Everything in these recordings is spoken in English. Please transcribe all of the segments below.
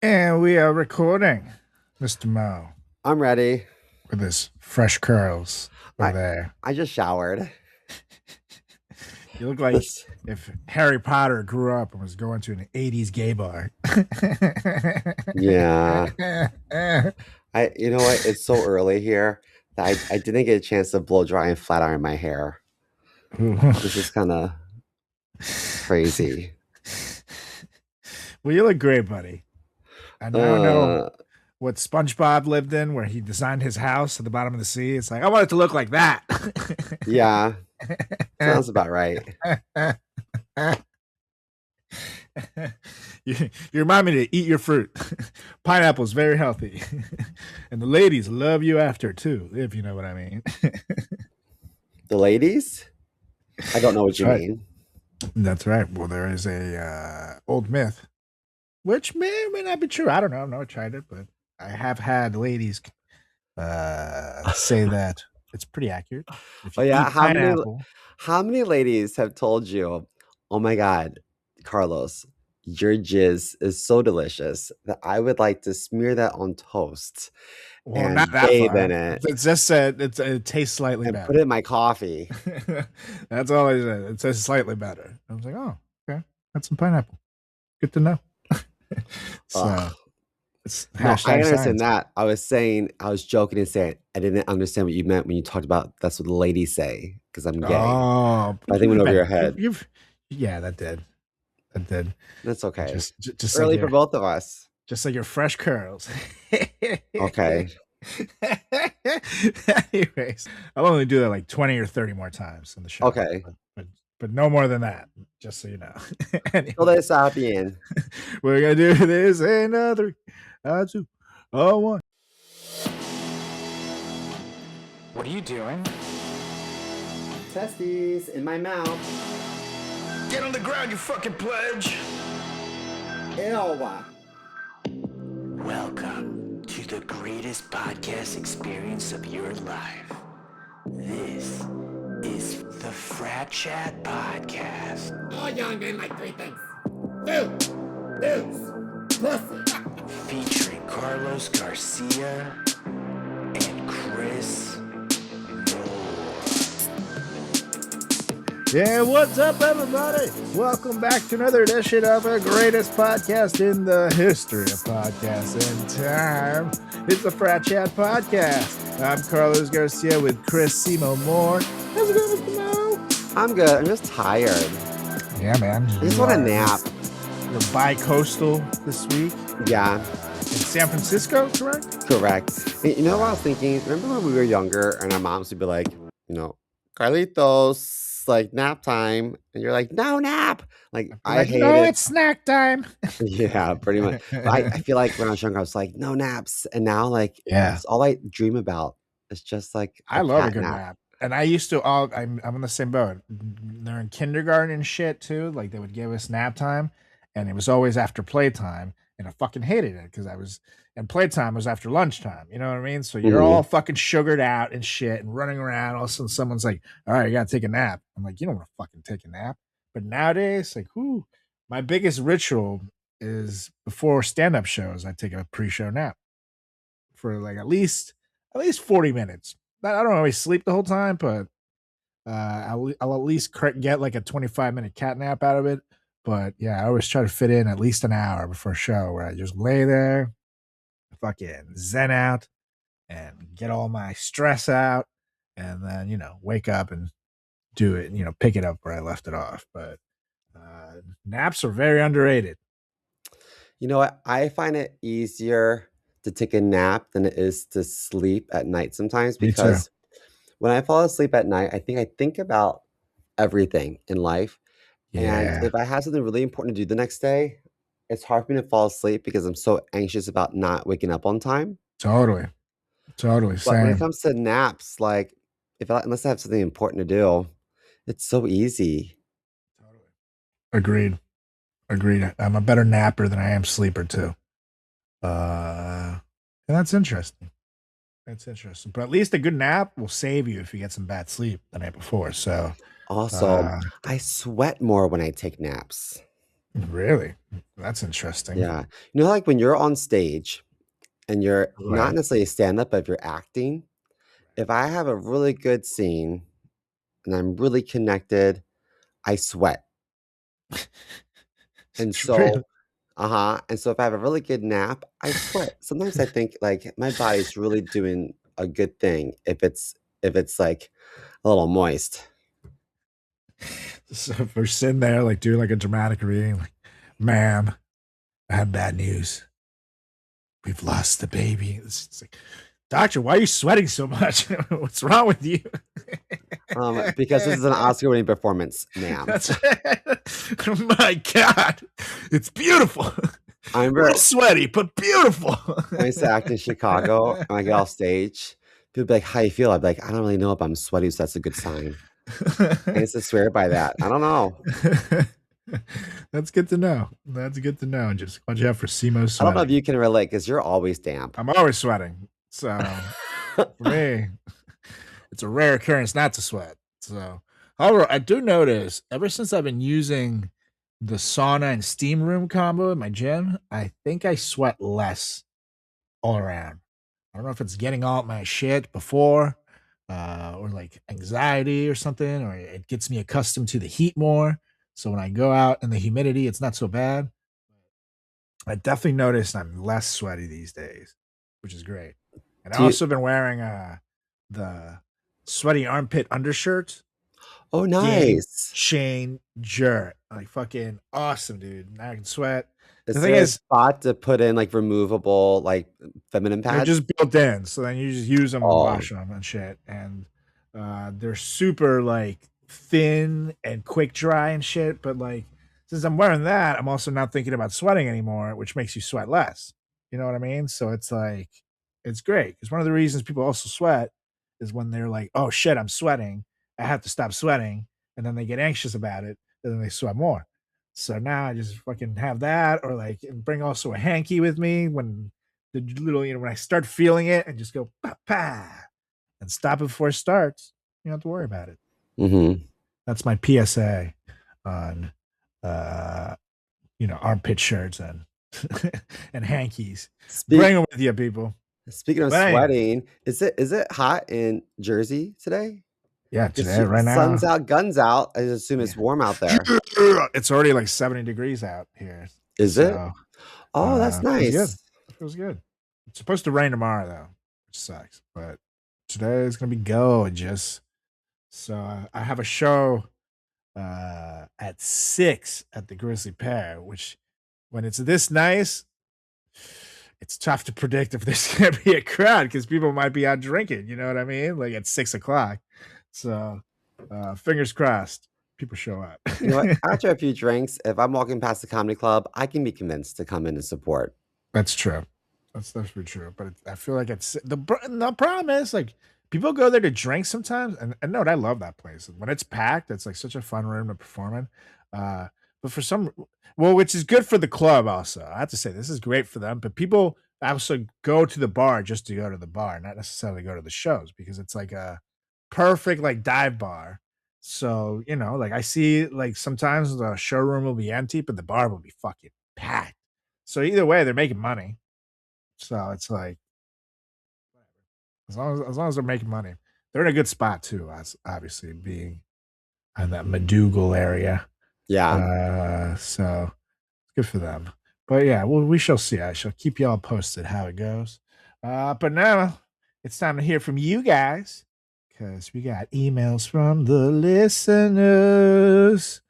And we are recording, Mr. Mo, I'm ready. with his fresh curls over I there. I just showered. You look like This if Harry Potter grew up and was going to an 80s gay bar. yeah. You know what? It's so early here that I didn't get a chance to blow dry and flat iron my hair. This is kind of crazy. Well, you look great, buddy. I now know Uh what SpongeBob lived in, where he designed his house at the bottom of the sea. It's like, I want it to look like that. yeah, sounds about right. you remind me to eat your fruit. Pineapple is very healthy. And the ladies love you after, too, if you know what I mean. The ladies? I don't know what That's you right. mean. That's right. Well, there is a old myth, which may or may not be true. I don't know. I've never tried it, but I have had ladies say that it's pretty accurate. If Oh you yeah, eat pineapple, how many ladies have told you, "Oh my God, Carlos, your jizz is so delicious that I would like to smear that on toast well, not and that bathe in far. it It's just said it tastes slightly and put it better. in my coffee." That's all I said. It says slightly better. I was like, oh, okay. That's some pineapple. Good to know. So Ugh. it's No, I hashtag understand science. that. I was joking and saying I didn't understand what you meant when you talked about that's what the ladies say because I'm gay. Oh, I but think it went you've over your been, head. yeah, that did. That did. That's okay. Just like Early for your, both of us. just like your fresh curls. Okay. Anyways, I'll only do that like 20 or 30 more times in the show, Okay. but no more than that, just so you know. Todo Anyways, está bien. we're gonna do this another, two, one. What are you doing? Testes in my mouth. Get on the ground, you fucking pledge. Ew. Welcome to the greatest podcast experience of your life. This is the FratChat podcast. All young men like three things: food, booze, pussy. Featuring Carlos Garcia and Chris Moore. Yeah, what's up, everybody? Welcome back to another edition of the greatest podcast in the history of podcasts in time. It's the FratChat podcast. I'm Carlos Garcia with CMO Moore. How's it going, Mr. Mo? I'm good. I'm just tired. Yeah, man. I just want a nap. You're bi-coastal this week Yeah, in San Francisco, correct? correct. You know what I was thinking? Remember when we were younger and our moms would be like, Carlitos, like nap time. And you're like, no nap. Like, I Like, no, hated. it's snack time. Yeah, pretty much. But I feel like when I was younger, I was like, no naps. And now, like, Yeah. it's all I dream about. It's just like I a love a cat good nap. nap. And I used to I'm in the same boat. They're in kindergarten and shit too. Like they would give us nap time and it was always after playtime. And I fucking hated it because and playtime was after lunchtime. You know what I mean? So you're Mhm. all fucking sugared out and shit and running around. All of a sudden someone's like, all right, you gotta take a nap. I'm like, you don't want to fucking take a nap. But nowadays, like, whoo, my biggest ritual is before stand-up shows, I take a pre-show nap for like at least 40 minutes. I don't always sleep the whole time, but I'll at least get like a 25-minute cat nap out of it. But yeah, I always try to fit in at least an hour before a show where I just lay there, fucking zen out, and get all my stress out, and then wake up and do it. Pick it up where I left it off. But naps are very underrated. You know what? I find it easier to take a nap than it is to sleep at night sometimes Me too. because when I fall asleep at night, I think about everything in life. And Yeah, if I have something really important to do the next day, it's hard for me to fall asleep because I'm so anxious about not waking up on time. totally, totally But when it same. comes to naps, like unless I have something important to do, it's so easy. Totally. Agreed. Agreed. I'm a better napper than I am sleeper too. And that's interesting. That's interesting. But at least a good nap will save you if you get some bad sleep the night before. So, Also, uh, I sweat more when I take naps. Really? That's interesting. Yeah. You know, like when you're on stage and you're not Right. necessarily stand up, but if you're acting, if I have a really good scene and I'm really connected, I sweat. And Really? so, and so if I have a really good nap, I sweat. Sometimes I think like my body's really doing a good thing if it's like a little moist. So if we're sitting there like doing like a dramatic reading, like, ma'am, I have bad news. We've lost the baby. It's like, doctor, why are you sweating so much? What's wrong with you? Because this is an Oscar-winning performance, ma'am. That's my God, it's beautiful. I A remember little sweaty, but beautiful. I used to act in Chicago, and I get off stage. People be like, "How you feel?" I'd be like, "I don't really know if I'm sweaty, so that's a good sign." I used to swear by that. I don't know. That's good to know. That's good to know. Just watch out for CMO I don't know if sweating. you can relate because you're always damp. I'm always sweating. So for me, it's a rare occurrence not to sweat. So, however, I do notice ever since I've been using the sauna and steam room combo in my gym, I think I sweat less all around. I don't know if it's getting all my shit before, or like anxiety or something, or it gets me accustomed to the heat more. So when I go out in the humidity, it's not so bad. I definitely noticed I'm less sweaty these days, which is great. And I Do you also been wearing the sweaty armpit undershirt. Oh, Game nice. changer. Like fucking awesome, dude. Now I can sweat. The Is thing there a is, spot to put in, like, removable, like, feminine they're pads? just built in, so then you just use them and Oh, wash them and shit. And they're super like thin and quick dry and shit. But like, since I'm wearing that, I'm also not thinking about sweating anymore, which makes you sweat less. You know what I mean? So it's like, it's great because one of the reasons people also sweat is when they're like, "Oh shit, I'm sweating. I have to stop sweating," and then they get anxious about it, and then they sweat more. So now I just fucking have that, or like bring also a hanky with me when the little, when I start feeling it and just go pa pa and stop it before it starts. You don't have to worry about it. mhm. That's my PSA on uh armpit shirts and and hankies. Speak Bring them with you, people. Speaking of But anyway, sweating, is it hot in Jersey today? yeah, 'Cause today, right sun's now, out, guns out. I just assume yeah. it's warm out there. It's already like 70 degrees out here. Is it? So Oh, that's feels good. nice. It feels good. It's supposed to rain tomorrow though, which sucks. But today is gonna be gorgeous. So I have a show at 6 at the Grizzly Pear, which when it's this nice, it's tough to predict if there's gonna be a crowd because people might be out drinking. You know what I mean? Like at 6 o'clock. So fingers crossed, people show up. You know what? After a few drinks, if I'm walking past the comedy club, I can be convinced to come in and support. That's true. That's definitely true. But I feel like it's the problem is like people go there to drink sometimes, and no, I love that place. When it's packed, it's like such a fun room to perform in. But for some, well, which is good for the club. Also, I have to say this is great for them. But people also go to the bar just to go to the bar, not necessarily go to the shows because it's like a perfect like dive bar. So like I see like sometimes the showroom will be empty, but the bar will be fucking packed. So either way, they're making money. So it's like as long as they're making money, they're in a good spot too. As obviously being in that Madougal area, Yeah. so it's good for them. But yeah, well, we shall see. I shall keep y'all posted how it goes. But now it's time to hear from you guys because we got emails from the listeners.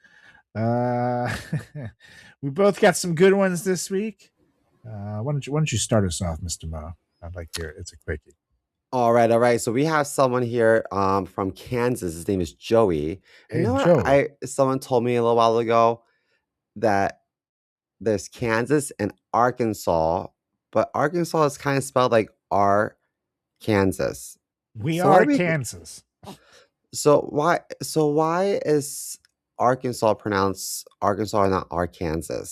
Uh, we both got some good ones this week. Why don't you start us off, Mr. Mo? I'd like to hear it. It's a quickie. All right, all right. So we have someone here from Kansas. His name is Joey. You Hey, know what? Joey. Someone told me a little while ago that there's Kansas and Arkansas, but Arkansas is kind of spelled like R Kansas. We So why are do we Kansas. why is Arkansas pronounced Arkansas and not Arkansas?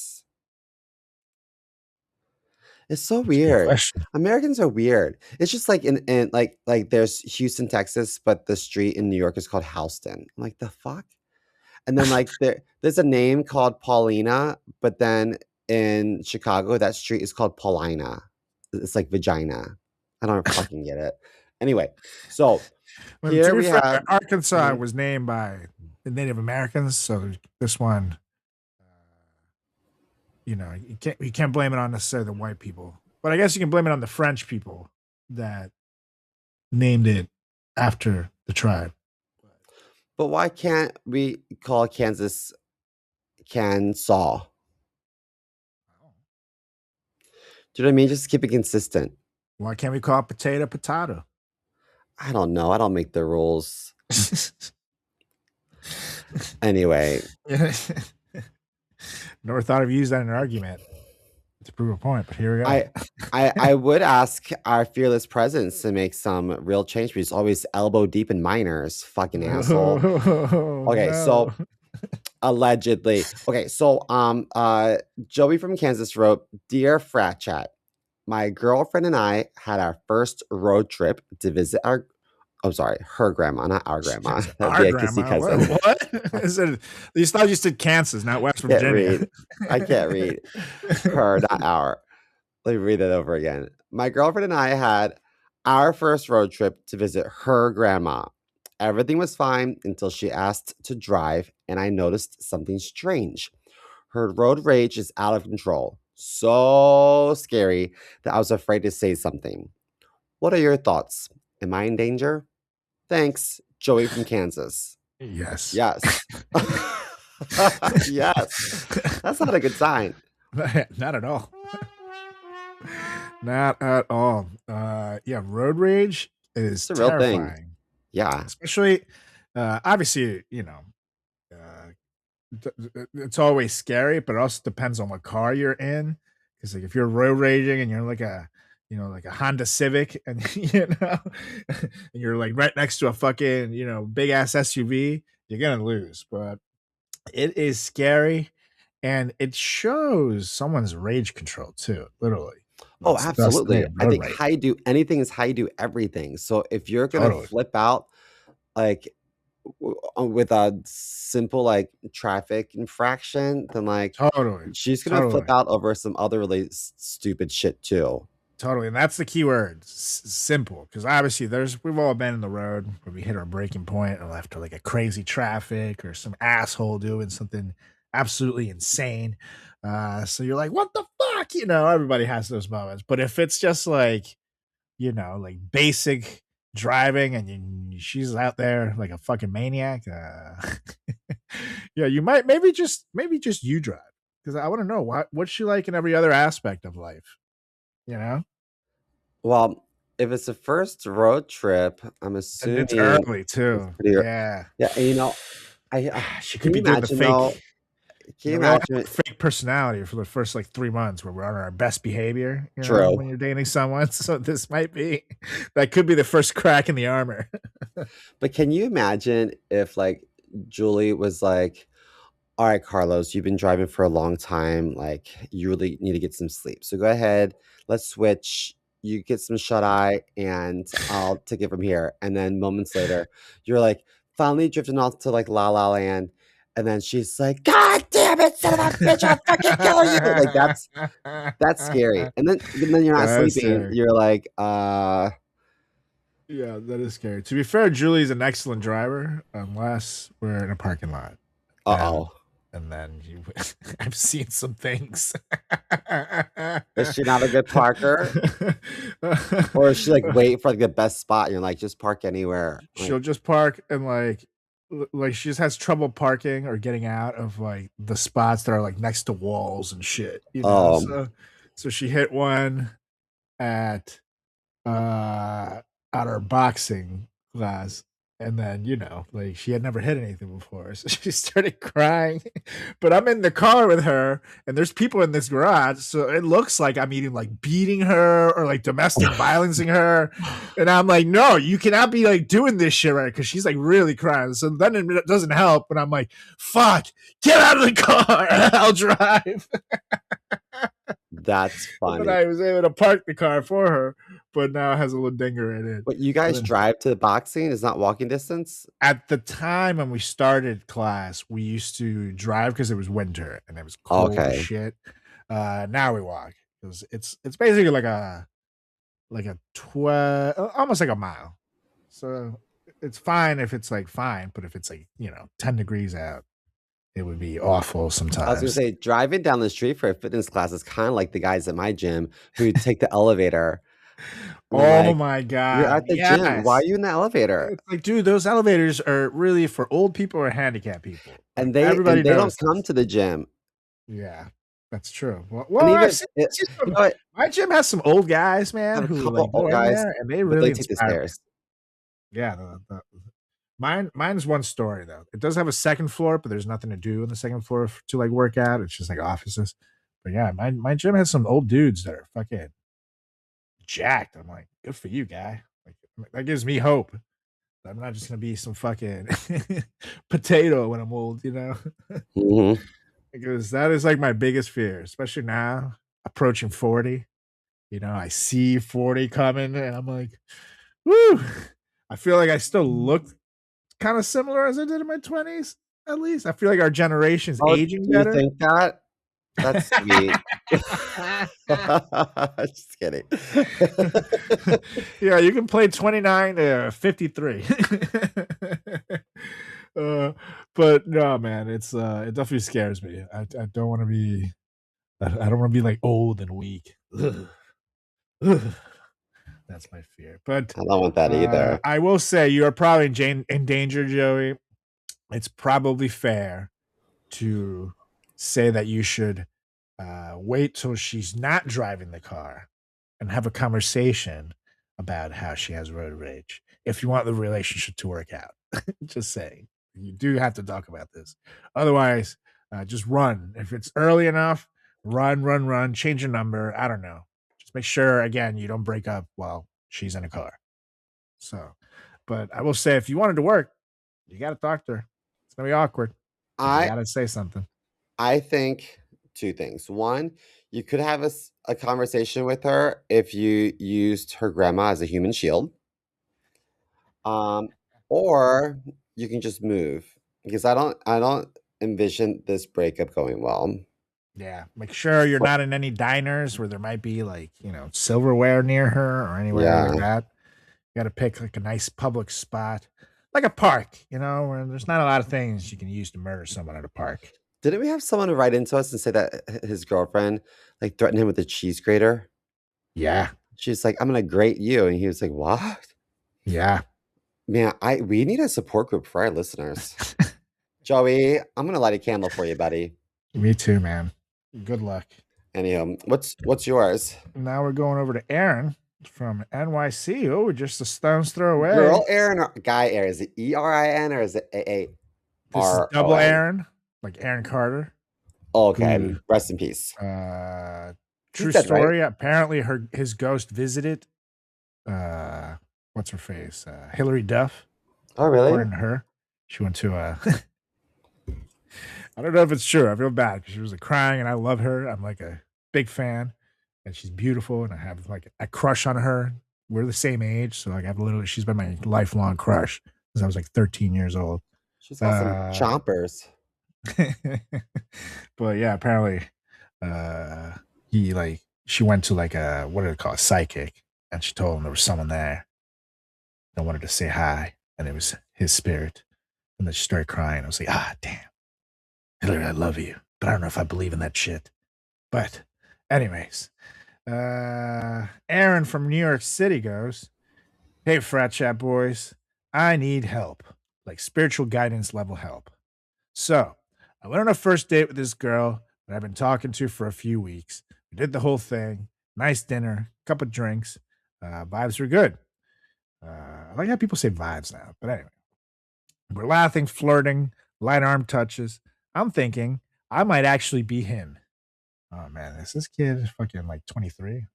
It's so That's a good weird. question. Americans are weird. It's just like in like there's Houston, Texas, but the street in New York is called Houston. I'm like, the fuck? And then like there's a name called Paulina, but then in Chicago, that street is called Paulina. It's like vagina. I don't fucking get it. Anyway, so Well, to here be we fair, have Arkansas Mhm. was named by the Native Americans, so this one, you can't blame it on necessarily the white people, but I guess you can blame it on the French people that named it after the tribe. But why can't we call Kansas Kansas? Do you know what I mean? Just keep it consistent. Why can't we call it potato? I don't know. I don't make the rules. Anyway, Never thought of using that in an argument to prove a point, but here we go. I would ask our fearless presence to make some real change. He's always elbow deep in minors, fucking asshole. Okay, so allegedly. Okay, so Joey from Kansas wrote, "Dear FratChat, my girlfriend and I had our first road trip to visit her grandma, not our grandma. That'd be a kissy cousin. What? Is it, you thought you said Kansas, not West Virginia. I can't read. Her, not our. Let me read that over again. My girlfriend and I had our first road trip to visit her grandma. Everything was fine until she asked to drive, and I noticed something strange. Her road rage is out of control. So scary that I was afraid to say something. What are your thoughts? Am I in danger? Thanks, Joey from Kansas. Yes. Yes. Yes. That's not a good sign. Not at all. Not at all. Yeah, road rage is It's a real terrifying. thing. Yeah. Especially, obviously, it's always scary, but it also depends on what car you're in. Because like if you're road raging and you're like a Honda Civic, and and you're like right next to a fucking big ass SUV, you're gonna lose. But it is scary, and it shows someone's rage control too, literally. Oh, That's the best absolutely. thing, I road think rage. how you do anything is how you do everything. So if you're gonna Totally. flip out, like with a simple like traffic infraction, then like Totally. she's gonna flip out over some other really stupid shit too. Totally, and that's the key word, simple. Because obviously, we've all been in the road where we hit our breaking point, or after like a crazy traffic, or some asshole doing something absolutely insane. So you're like, "What the fuck?" Everybody has those moments. But if it's just like, like basic driving, and she's out there like a fucking maniac, yeah, you might maybe just you drive, because I want to know what's she like in every other aspect of life. Well, if it's the first road trip, I'm And assuming it's early too. Yeah. Yeah, I She can could you be doing the imagine fake. though? Can you We all have imagine? a fake personality for the first like 3 months where we're on our best behavior. True. When you're dating someone, so this might be that could be the first crack in the armor. But can you imagine if like Julie was like, "All right, Carlos, you've been driving for a long time. Like, you really need to get some sleep. So go ahead, let's switch. You get some shut eye, and I'll take it from here." And then moments later, you're like finally drifting off to like La La Land, and then she's like, "God damn it, son of a bitch! I'll fucking kill you!" Like that's scary. And then you're not That's sleeping. scary. You're like, Yeah, that is scary. To be fair, Julie's an excellent driver unless we're in a parking lot. uh-oh. And then I've seen some things. Is she not a good parker? Or is she like wait for like the best spot and you're like, just park anywhere? She'll just park and like she just has trouble parking or getting out of like the spots that are like next to walls and shit. So she hit one at our boxing class, and then like she had never hit anything before, so she started crying. But I'm in the car with her, and there's people in this garage, so it looks like I'm either like beating her or like domestic violencing her, and I'm like, no, you cannot be like doing this shit, right? Because she's like really crying. So then it doesn't help, but I'm like, fuck, get out of the car. I'll drive. That's But funny. I was able to park the car for her, but now it has a little dinger in it. But you And guys then drive to the boxing? It's not walking distance? at the time when we started class, we used to drive because it was winter and it was cold as Okay. shit. Now we walk because it's basically like a 12, almost like a mile. So it's fine if it's like fine, but if it's like 10 degrees out, it would be awful I was gonna sometimes. say, driving down the street for a fitness class is kinda like the guys at my gym who take the elevator. And I'm Oh like, my "You're god, at the gym. Why are yes. you in the elevator?" It's like, dude, those elevators are really for old people or handicapped people. Like, And they everybody don't knows come this. to the gym. Yeah, that's true. And I've even seen, it you some. know what? My gym has some old guys, I man, have a who couple like go old in guys, there and they but really they take the inspire me. stairs. Yeah, mine's one story though. It does have a second floor, but there's nothing to do on the second floor to like work out. It's just like offices. But yeah, my gym has some old dudes that are fucking jacked. I'm like, good for you, guy. Like that gives me hope. I'm not just gonna be some fucking potato when I'm old, Mhm. because that is like my biggest fear, especially now approaching 40. I see 40 coming and I'm like, woo. I feel like I still look kind of similar as I did in my 20s, at least. I feel like our generation's Oh, aging do you better. think that? That's sweet. Just kidding. Yeah, you can play 29 to 53. uh, but no, man, it definitely scares me. I don't want to be I don't want to be like old and weak. Ugh. Ugh. That's my fear. But I don't want that either. I will say you are probably in danger, Joey. It's probably fair to say that you should wait till she's not driving the car and have a conversation about how she has road rage if you want the relationship to work out. Just saying. You do have to talk about this. Otherwise, just run. If it's early enough, run, change your number. I don't know. Just make sure, again, you don't break up while she's in a car. So, but I will say, if you wanted to work, you got to talk to her. It's going to be awkward, but you I got to say something. I think 2 things. 1, you could have a conversation with her if you used her grandma as a human shield. Or you can just move because I don't envision this breakup going well. Yeah, make sure you're What not in any diners where there might be like, silverware near her or anywhere Yeah. like that. You got to pick like a nice public spot, like a park, where there's not a lot of things you can use to murder someone at a park. Didn't we have someone write into us and say that his girlfriend, like, threatened him with a cheese grater? Yeah, She's like, "I'm gonna grate you," and he was like, "What?" yeah. Man, we need a support group for our listeners. Joey, I'm gonna light a candle for you, buddy. Me too, man. Good luck. Anyhow, what's yours? Now we're going over to Aaron from NYC. Oh, we're just a stone's throw Girl away. Aaron or guy Aaron? Is it ERIN or is it This is double AARON? Aaron, like Aaron Carter, Okay, who rest in peace. true He's dead, right? story. Apparently his ghost visited what's her face? Hillary Duff, Oh, really? according to her. She went to I don't know if it's true. I feel bad because she was like crying and I love her. I'm like a big fan and she's beautiful and I have like a crush on her. We're the same age. So like she's been my lifelong crush since I was like 13 years old. She's got some Uh chompers. but yeah, apparently she went to like a what do they call a psychic and she told him there was someone there that wanted to say hi and it was his spirit. And then she started crying. I was like, damn. Hillary, I love you. But I don't know if I believe in that shit. But anyways, Aaron from New York City goes, hey, FratChat boys, I need help, like spiritual guidance level help. So I went on a first date with this girl that I've been talking to for a few weeks. We did the whole thing. Nice dinner, cup of drinks. Vibes were good. I like how people say vibes now. But anyway, we're laughing, flirting, light arm touches. I'm thinking I might actually be him. Oh man, is this kid fucking like 23?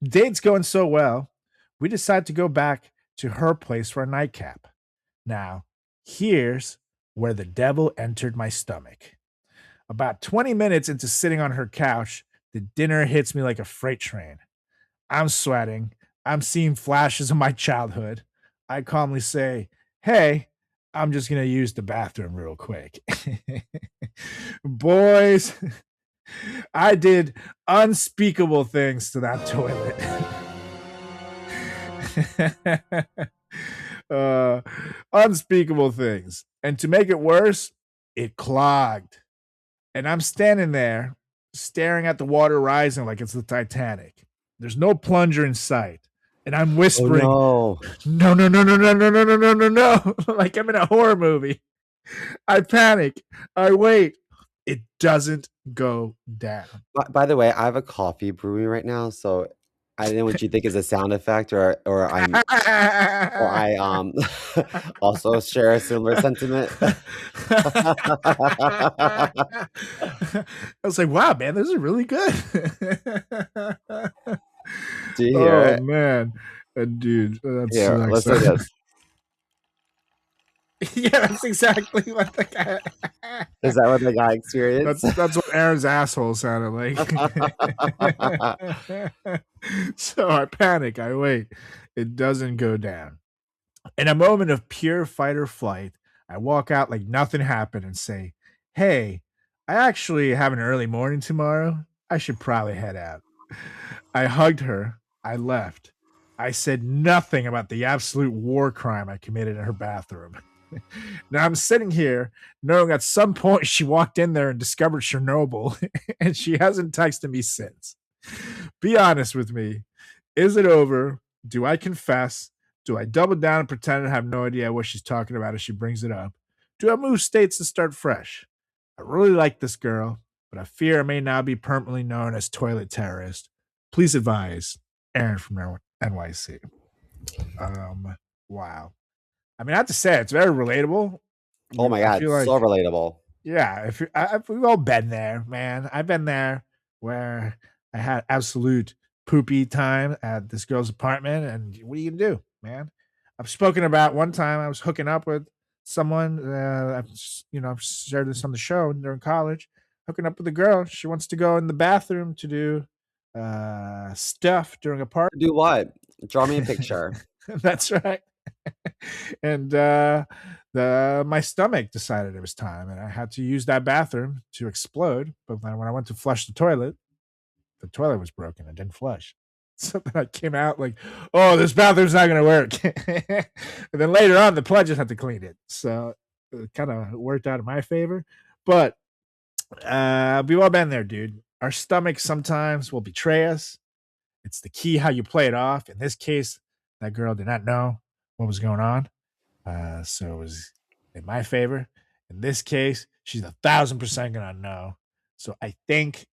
Date's going so well. We decide to go back to her place for a nightcap. Now, here's where the devil entered my stomach. About 20 minutes into sitting on her couch, The dinner hits me like a freight train. I'm sweating. I'm seeing flashes of my childhood. I calmly say, "Hey, I'm just going to use the bathroom real quick." Boys, I did unspeakable things to that toilet. Unspeakable things. And to make it worse, it clogged. And I'm standing there staring at the water rising like it's the Titanic. There's no plunger in sight. And I'm Oh whispering, no. no, no, no, no, no, no, no, no, no, no, no. Like I'm in a horror movie. I panic. I wait. It doesn't go down. By the way, I have a coffee brewing right now, so I didn't know what you think is a sound effect or I also share a similar sentiment. I was like, wow, man, this is really good. Do you hear it? Man. Dude, that's Here, let's do this. Yeah, that's exactly what the guy. Is that what the guy experienced? That's what Aaron's asshole sounded like. So I panic. I wait. It doesn't go down. In a moment of pure fight or flight, I walk out like nothing happened and say, "Hey, I actually have an early morning tomorrow. I should probably head out." I hugged her. I left. I said nothing about the absolute war crime I committed in her bathroom. Now I'm sitting here knowing at some point she walked in there and discovered Chernobyl, and she hasn't texted me since. Be honest with me. Is it over? Do I confess? Do I double down and pretend I have no idea what she's talking about as she brings it up? Do I move states and start fresh? I really like this girl, but I fear I may now be permanently known as toilet terrorist. Please advise. Aaron from NYC. Wow. I mean, I have to say, it's very relatable. Oh my I god, feel like, so relatable. yeah, if we've all been there, man. I've been there where I had absolute poopy time at this girl's apartment, and what are you gonna do, man? I've spoken about one time I was hooking up with someone. I've shared this on the show during college. Hooking up with a girl. She wants to go in the bathroom to do stuff during a party. Do what? Draw me a picture. That's right. And my stomach decided it was time, and I had to use that bathroom to explode. But then when I went to flush the toilet was broken. It didn't flush. So then I came out like, "Oh, this bathroom's not going to work." And then later on, the plug just had to clean it. So it kind of worked out in my favor. But we've all been there, dude. Our stomachs sometimes will betray us. It's the key how you play it off. In this case, that girl did not know what was going on. So it was in my favor. In this case, she's 1,000% gonna know. So I think,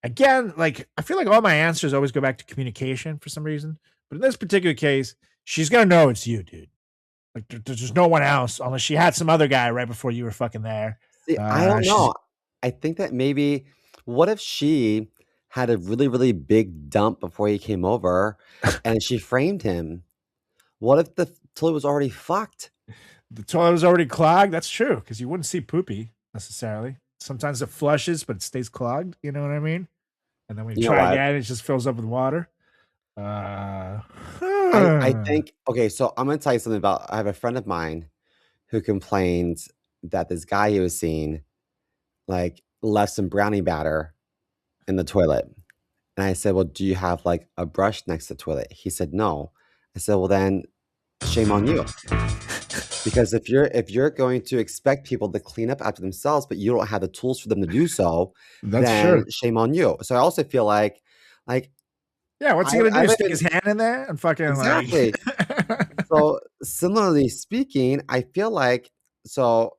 again, like I feel like all my answers always go back to communication for some reason. But in this particular case, she's gonna know it's you, dude. Like there's just no one else unless she had some other guy right before you were fucking there. See, I don't know. I think that maybe what if she had a really, really big dump before he came over and she framed him? What if the toilet was already fucked? The toilet was already clogged. That's true, because you wouldn't see poopy necessarily. Sometimes it flushes, but it stays clogged. You know what I mean? And then when you try again, it just fills up with water. I think, okay, so I'm going to tell you something about, I have a friend of mine who complained that this guy he was seeing, like, left some brownie batter in the toilet. And I said, well, do you have like a brush next to the toilet? He said, no. I said, well, then shame on you. Because if you're going to expect people to clean up after themselves, but you don't have the tools for them to do so, then shame on you. So I also feel like, yeah, what's he gonna do? Stick his hand in there and fucking exactly. So similarly speaking, I feel like so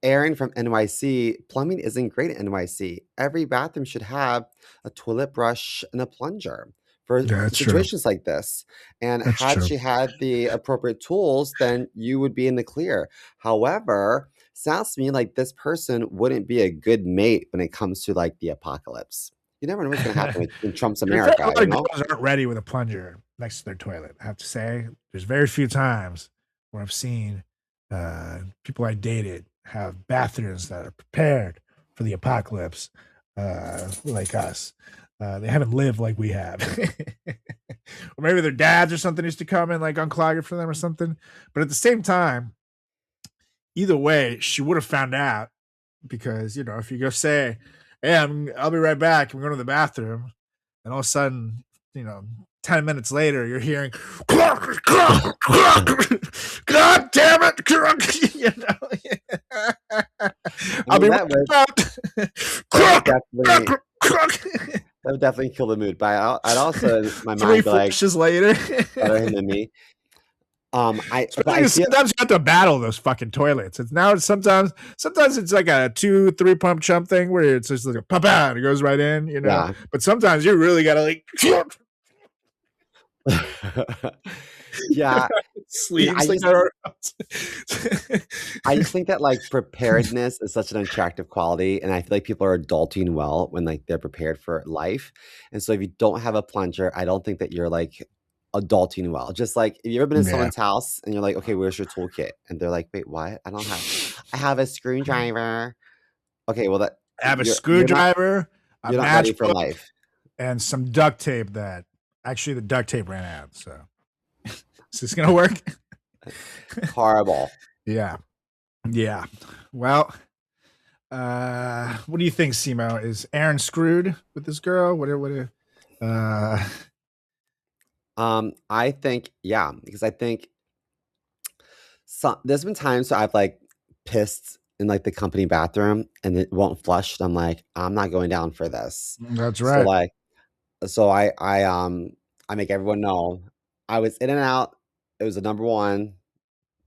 Aaron from NYC, plumbing isn't great at NYC. Every bathroom should have a toilet brush and a plunger for situations like this. And had she had the appropriate tools, then you would be in the clear. However, sounds to me like this person wouldn't be a good mate when it comes to like the apocalypse. You never know what's going to happen in Trump's America. A lot of girls aren't ready with a plunger next to their toilet. I have to say, there's very few times where I've seen people I dated have bathrooms that are prepared for the apocalypse. like us. They haven't lived like we have. Or maybe their dads or something used to come and like unclog it for them or something. But at the same time, either way, she would have found out because, if you go say, hey, I'll be right back, I'm going to the bathroom, and all of a sudden, 10 minutes later, you're hearing, God damn it, I'll be right back. That would definitely kill the mood. But I'd also, in my mind, be like, flushes later, better him than me. Sometimes you have to battle those fucking toilets. Sometimes it's like a 2-3 pump chump thing where it's just like a pop out, it goes right in, Yeah. But sometimes you really gotta like yeah. sleeves. I just think that like preparedness is such an attractive quality, and I feel like people are adulting well when like they're prepared for life. And so if you don't have a plunger, I don't think that you're like adulting well. Just like, have you ever been in someone's house and you're like, okay, where's your toolkit? And they're like, wait, what? I have a screwdriver. Okay, well, I have a screwdriver, you're not ready for life, and some duct tape that actually the duct tape ran out. So is this gonna work? Horrible. Yeah. Well, what do you think, Simo? Is Aaron screwed with this girl? I think, yeah, because I think there's been times where I've like pissed in like the company bathroom and it won't flush. And I'm like, I'm not going down for this. That's right. So I make everyone know I was in and out. It was the number one.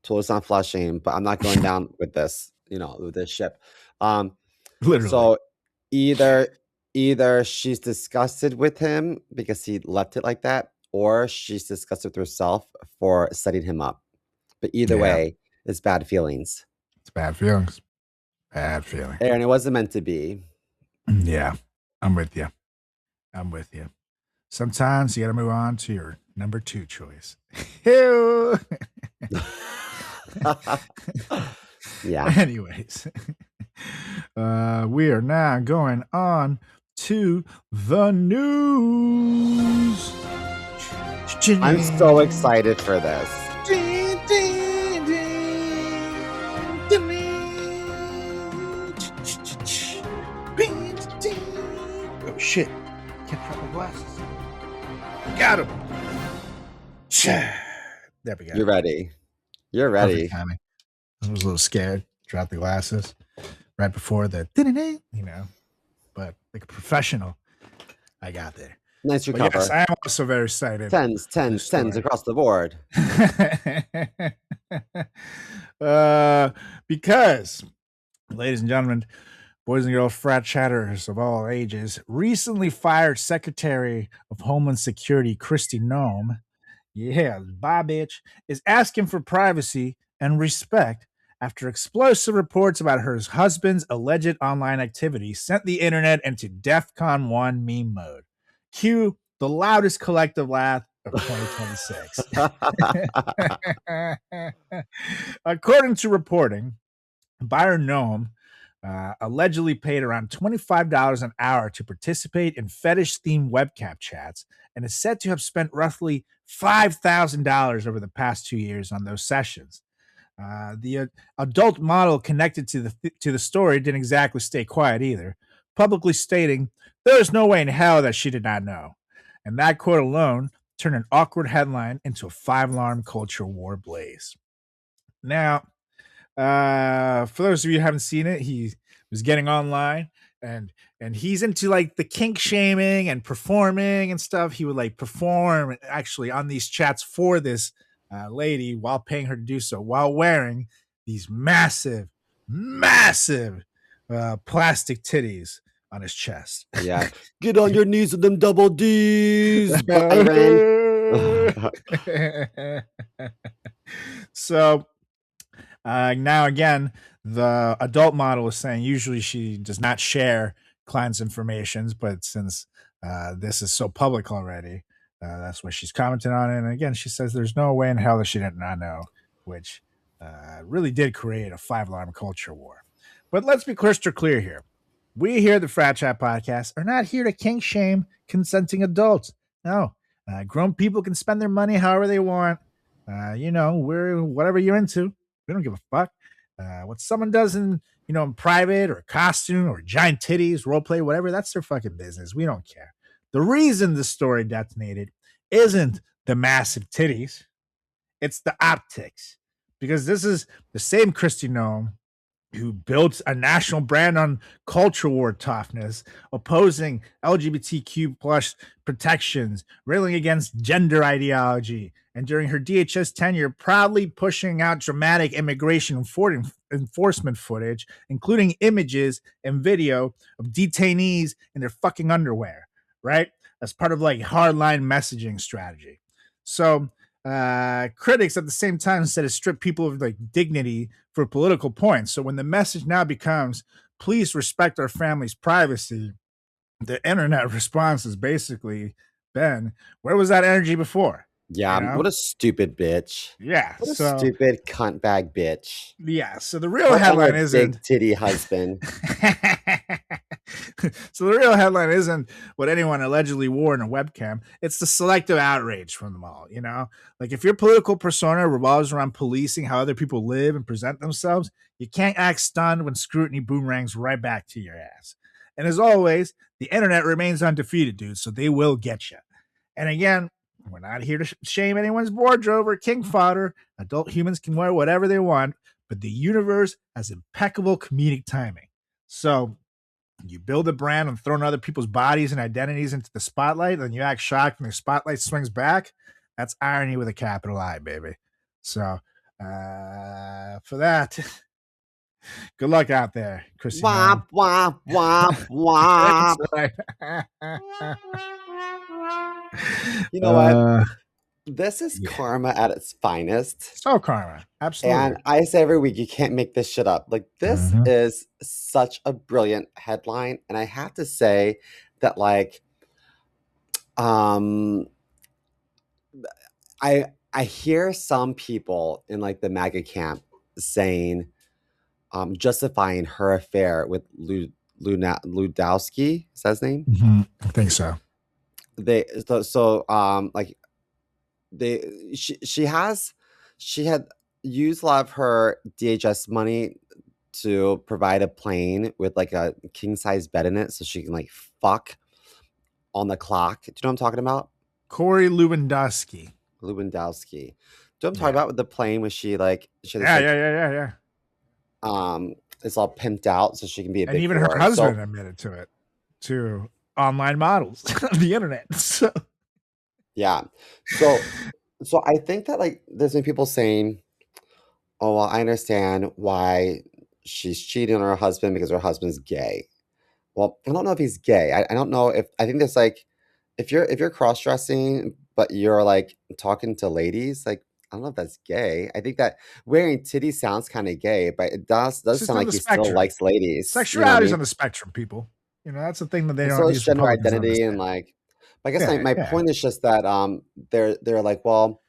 Toilet's not flushing, but I'm not going down with this, with this ship. Literally. So either she's disgusted with him because he left it like that, or she's disgusted with herself for setting him up. But either way, it's bad feelings. It's bad feelings. Bad feeling. Aaron, it wasn't meant to be. Yeah, I'm with you. Sometimes you got to move on to your number 2 choice. Yeah. Anyways, we are now going on to the news. I'm so excited for this. Oh shit! Can't drop my glasses. Got him. There we go. You're ready. I was a little scared. Dropped the glasses right before the, but like a professional, I got there. Nice recover. Yes, I am also very excited. Tens across the board. Because, ladies and gentlemen, boys and girls, frat chatters of all ages, recently fired Secretary of Homeland Security Kristi Noem, bye bitch, is asking for privacy and respect after explosive reports about her husband's alleged online activity sent the internet into DEFCON 1 meme mode. Cue the loudest collective laugh of 2026. According to reporting, buyer Noem allegedly paid around $25 an hour to participate in fetish-themed webcam chats and is said to have spent roughly $5,000 over the past 2 years on those sessions. The adult model connected to the story didn't exactly stay quiet either, publicly stating, "There's no way in hell that she did not know." And that quote alone turned an awkward headline into a 5-alarm culture war blaze. Now, for those of you who haven't seen it, he was getting online and he's into like the kink shaming and performing and stuff. He would like perform actually on these chats for this lady while paying her to do so, while wearing these massive plastic titties on his chest. Yeah. Get on your knees with them double D's, Byron. So now again, the adult model is saying usually she does not share clients' information, but since this is so public already, that's what she's commenting on it. And again, she says there's no way in hell that she did not know, which really did create a 5-alarm culture war. But let's be crystal clear here. We here at the Frat Chat podcast are not here to kink shame consenting adults. No, grown people can spend their money however they want. We're whatever you're into. We don't give a fuck. What someone does in private or costume or giant titties, role play, whatever, that's their fucking business. We don't care. The reason the story detonated isn't the massive titties, it's the optics. Because this is the same Christy Nome who built a national brand on culture war toughness, opposing LGBTQ plus protections, railing against gender ideology, and during her DHS tenure, proudly pushing out dramatic immigration enforcement footage, including images and video of detainees in their fucking underwear, right? As part of like hardline messaging strategy. So critics at the same time said it stripped people of like dignity for political points. So when the message now becomes, please respect our family's privacy, the internet response is basically, Ben, where was that energy before? Yeah, You know? what a stupid bitch. Yeah. What a So stupid cunt bag bitch. yeah. So the real Her and headline her isn't big titty husband. So the real headline isn't what anyone allegedly wore in a webcam. It's the selective outrage from them all, you know? Like if your political persona revolves around policing how other people live and present themselves, you can't act stunned when scrutiny boomerangs right back to your ass. And as always, the internet remains undefeated, dude, so they will get you. And again, we're not here to shame anyone's wardrobe or king fodder. Adult humans can wear whatever they want, but the universe has impeccable comedic timing. So you build a brand and throwing other people's bodies and identities into the spotlight, and you act shocked when the spotlight swings back. That's irony with a capital I, baby. So for that, good luck out there, Chrissy. Womp, womp, womp, womp. You know what? This is karma at its finest. So karma. Absolutely. And I say every week, you can't make this shit up. Like, this is such a brilliant headline. And I have to say that, like, I hear some people in like the MAGA camp saying, justifying her affair with Ludowski. Is that his name? I think so. She had used a lot of her DHS money to provide a plane with like a king size bed in it so she can like fuck on the clock. Do you know what I'm talking about? Corey Lewandowski. Do you know what I'm talking about with the plane when she had this, Yeah. It's all pimped out so she can be a and big even whore. her husband admitted to it, to online models of the internet. So yeah. So I think that like there's been people saying, oh well, I understand why she's cheating on her husband because her husband's gay. Well, I don't know if he's gay. I don't know if I think there's like if you're cross-dressing but you're like talking to ladies, like I don't know if that's gay. I think that wearing titties sounds kind of gay, but it does sound like he still likes ladies. Sexuality's on the spectrum, people. You know, that's the thing that they don't. So it's gender identity and like. But I guess my point is just that they're like, well,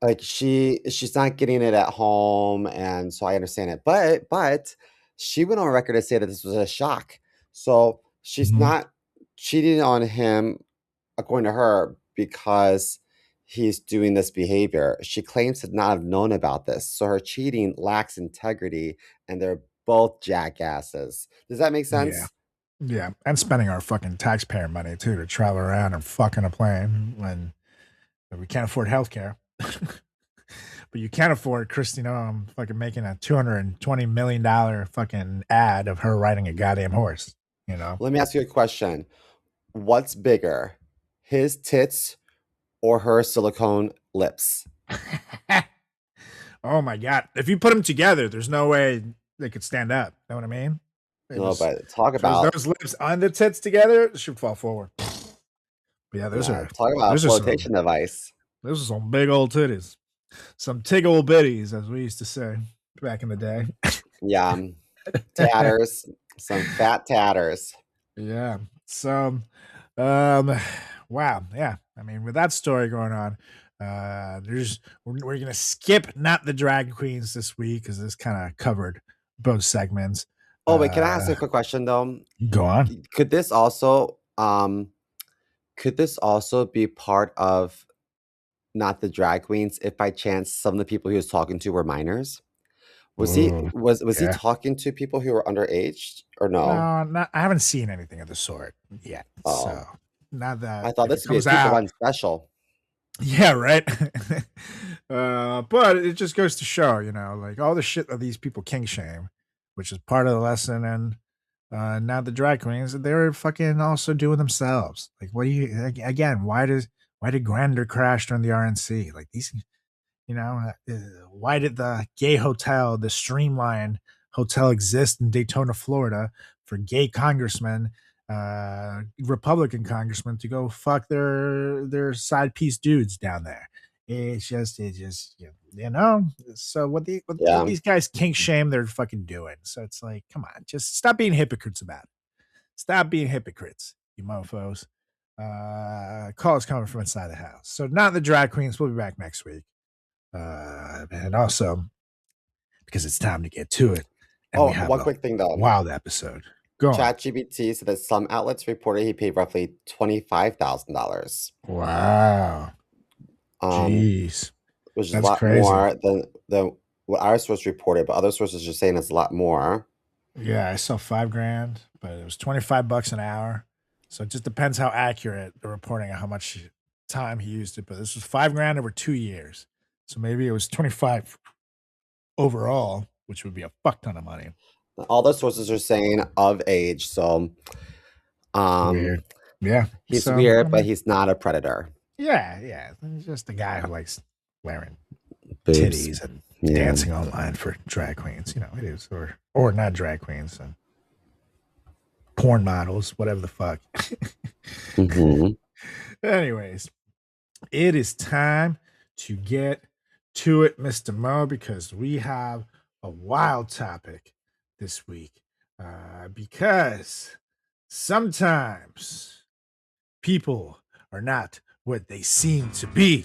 like she's not getting it at home, and so I understand it. But she went on record to say that this was a shock. So she's not cheating on him, according to her, because he's doing this behavior. She claims to not have known about this. So her cheating lacks integrity, and they're both jackasses. Does that make sense? Yeah. And spending our fucking taxpayer money too to travel around and fucking a plane when we can't afford healthcare. But you can't afford Christy Nome fucking making a $220 million fucking ad of her riding a goddamn horse, you know? Let me ask you a question. What's bigger, his tits or her silicone lips? Oh my God. If you put them together, there's no way they could stand up. Know what I mean? But talk about those lips on the tits together, it should fall forward. But yeah, talk about a flotation device. Those are some big old titties. Some tig old bitties, as we used to say back in the day. Yeah. Tatters. Some fat tatters. Yeah. So wow. Yeah. I mean, with that story going on, we're gonna skip not the drag queens this week because this kind of covered both segments. Oh wait, can I ask you a quick question though? Go on. Could this also be part of not the drag queens if by chance some of the people he was talking to were minors? Was he Ooh, was he yeah. talking to people who were underage or no? No, not, I haven't seen anything of the sort yet. So Oh, now that I thought if it this would be a comes 2 for out, 1 special. yeah, right. But it just goes to show, like all the shit that these people king shame, which is part of the lesson, and now the drag queens, they're fucking also doing themselves. Like, what do you again? Why did Grander crash during the RNC? Like these, why did the gay hotel, the Streamline Hotel, exist in Daytona, Florida, for gay congressmen, Republican congressmen, to go fuck their side piece dudes down there? It just. So what Yeah. these guys kink shame, they're fucking doing. So it's like, come on, just stop being hypocrites about it. Stop being hypocrites, you mofos. Call is coming from inside the house. So not the drag queens. We'll be back next week. And also because it's time to get to it, and we Oh, have one a quick thing though. wild episode. Go on. ChatGPT said that some outlets reported he paid roughly $25,000. Wow. Um, Jeez. which is a That's lot crazy. more than what our source reported, but other sources are saying it's a lot more. Yeah, I saw $5,000, but it was $25 an hour. So it just depends how accurate the reporting of how much time he used it. But this was $5,000 over 2 years. So maybe it was 25 overall, which would be a fuck ton of money. All the sources are saying of age, so Weird. Yeah. he's So, weird, but he's not a predator. yeah. He's just a guy who likes wearing Boobs. titties and Yeah. dancing online for drag queens. It is, or not drag queens, and porn models, whatever the fuck. Mhm. Anyways, it is time to get to it, Mr. Mo, because we have a wild topic this week. Because sometimes people are not what they seem to be.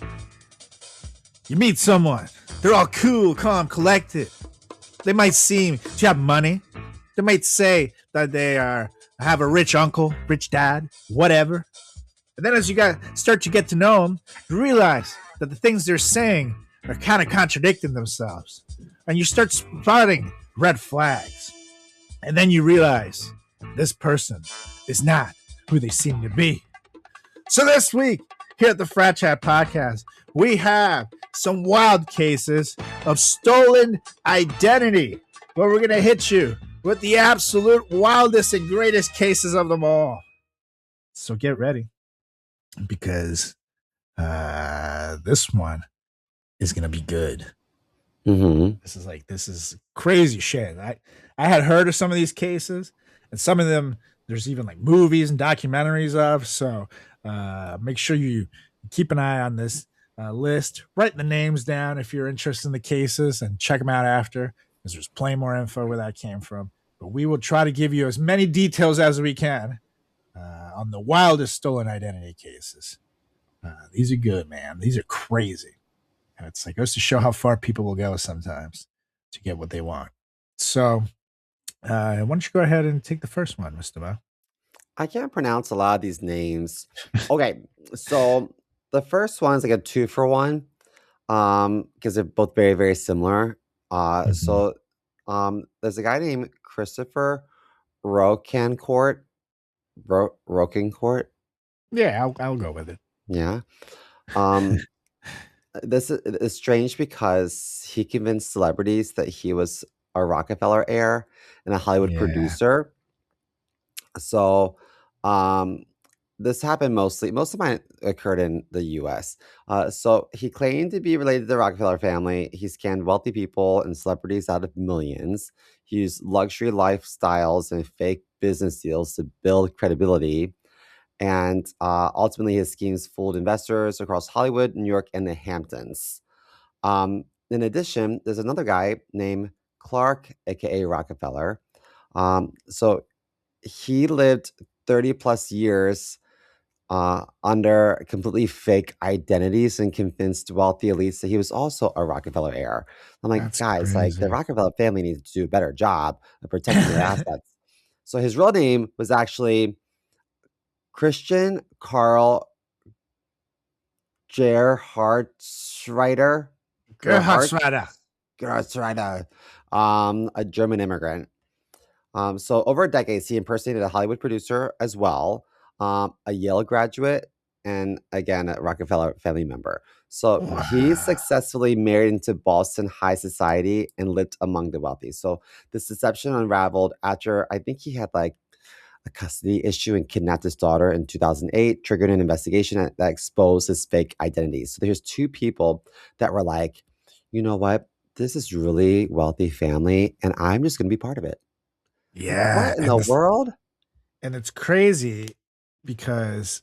You meet someone, they're all cool, calm, collected. They might seem to have money. They might say that they have a rich uncle, rich dad, whatever. And then as you start to get to know them, you realize that the things they're saying are kind of contradicting themselves. And you start spotting red flags. And then you realize this person is not who they seem to be. So this week, here at the FratChat podcast, we have some wild cases of stolen identity, where we're going to hit you with the absolute wildest and greatest cases of them all. So get ready, because this one is going to be good. Mhm. This is crazy shit. I had heard of some of these cases, and some of them there's even like movies and documentaries of. So make sure you keep an eye on this list. Write the names down if you're interested in the cases, and check them out after, because there's plenty more info where that came from. But we will try to give you as many details as we can on the wildest stolen identity cases. These are good, man. These are crazy. And it's like, goes to show how far people will go sometimes to get what they want. So why don't you go ahead and take the first one, Mr. Mo? I can't pronounce a lot of these names. Okay, so the first one's like a 2 for 1, because they're both very, very similar. So there's a guy named Christopher Rocancourt. Rocancourt. Yeah, I'll go with it. Yeah. This is strange because he convinced celebrities that he was a Rockefeller heir and a Hollywood Yeah. producer. So, this happened most of mine occurred in the US. So he claimed to be related to the Rockefeller family. He scammed wealthy people and celebrities out of millions. He used luxury lifestyles and fake business deals to build credibility. And ultimately, his schemes fooled investors across Hollywood, New York, and the Hamptons. In addition, there's another guy named Clark, aka Rockefeller. So he lived 30 plus years under completely fake identities and convinced wealthy elites that he was also a Rockefeller heir. I'm like, That's guys, like the crazy. Rockefeller family needs to do a better job of protecting their assets. So his real name was actually Christian Karl Gerhardschreider. Gerhard Gerhard Gerhardschreider, a German immigrant. So over a decade, he impersonated a Hollywood producer as well, a Yale graduate, and again, a Rockefeller family member. So he Wow. successfully married into Boston high society and lived among the wealthy. So this deception unraveled after I think he had like a custody issue and kidnapped his daughter in 2008, triggered an investigation that exposed his fake identities. So there's two people that were like, you know what? This is really wealthy family, and I'm just going to be part of it. Yeah, What in the world? and it's crazy because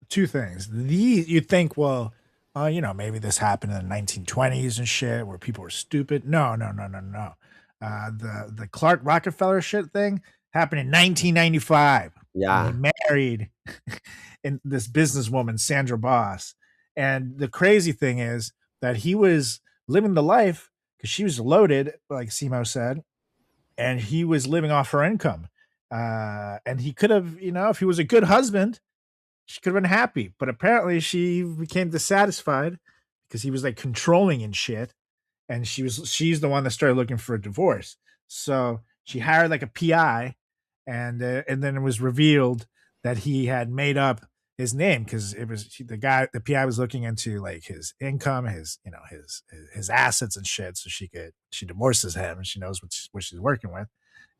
two things. You think, well, maybe this happened in the 1920s and shit where people were stupid. No, no, no, no, no. The Clark Rockefeller shit thing happened in 1995 when he Yeah. married in this businesswoman, Sandra Boss. And the crazy thing is that he was living the life because she was loaded, like Simo said, and he was living off her income. And he could have, if he was a good husband, she could have been happy, but apparently she became dissatisfied because he was like controlling and shit. And she's the one that started looking for a divorce. So she hired like a PI, and then it was revealed that he had made up his name because the PI was looking into like his income, his assets and shit. So she divorces him and she knows what she's working with,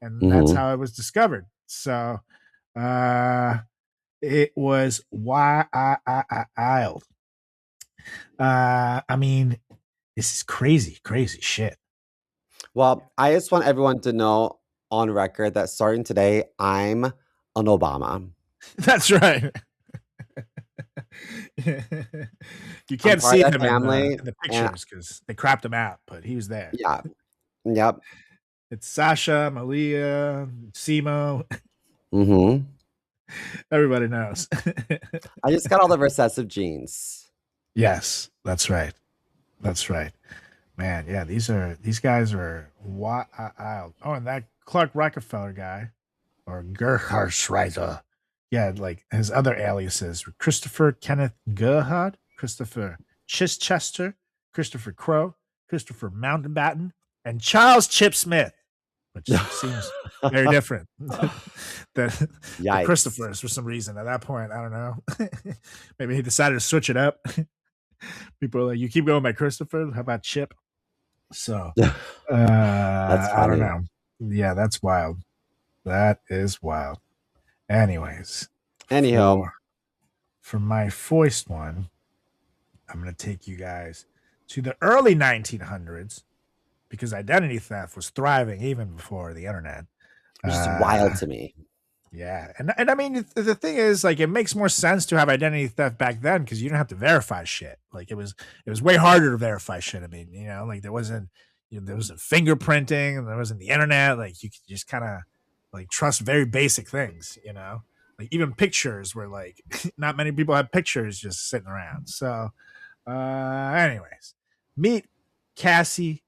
and that's Mhm. how it was discovered. So it was wild. I mean, this is crazy, crazy shit. Well, I just want everyone to know on record that starting today, I'm an Obama. That's right. You I'm can't part see of that him family, in the and pictures because they cropped him out, but he was there. yeah, yep. It's Sasha, Malia, Simo. Mhm. Everybody knows. I just got all the recessive genes. Yes, that's right. That's right. Man, yeah, these guys are wild. Oh, and that Clark Rockefeller guy, or Gerhard Schreiser. Yeah, like his other aliases were Christopher Kenneth Gerhard, Christopher Chichester, Christopher Crow, Christopher Mountbatten, and Charles Chip Smith, which seems very different than the Yikes. Christophers for some reason. At that point, I don't know. Maybe he decided to switch it up. People are like, you keep going by Christopher. How about Chip? So That's I don't funny. know. Yeah, that's wild. That is wild. Anyways, Anyhow, for my foist one, I'm going to take you guys to the early 1900s because identity theft was thriving even before the internet. which is wild Uh, to me. yeah, and I mean the thing is, like, it makes more sense to have identity theft back then because you didn't have to verify shit. Like it was way harder to verify shit. I mean, like there wasn't fingerprinting and there wasn't the internet. Like you could just kind of like trust very basic things. Like even pictures were like not many people had pictures just sitting around. So, anyways, meet Cassie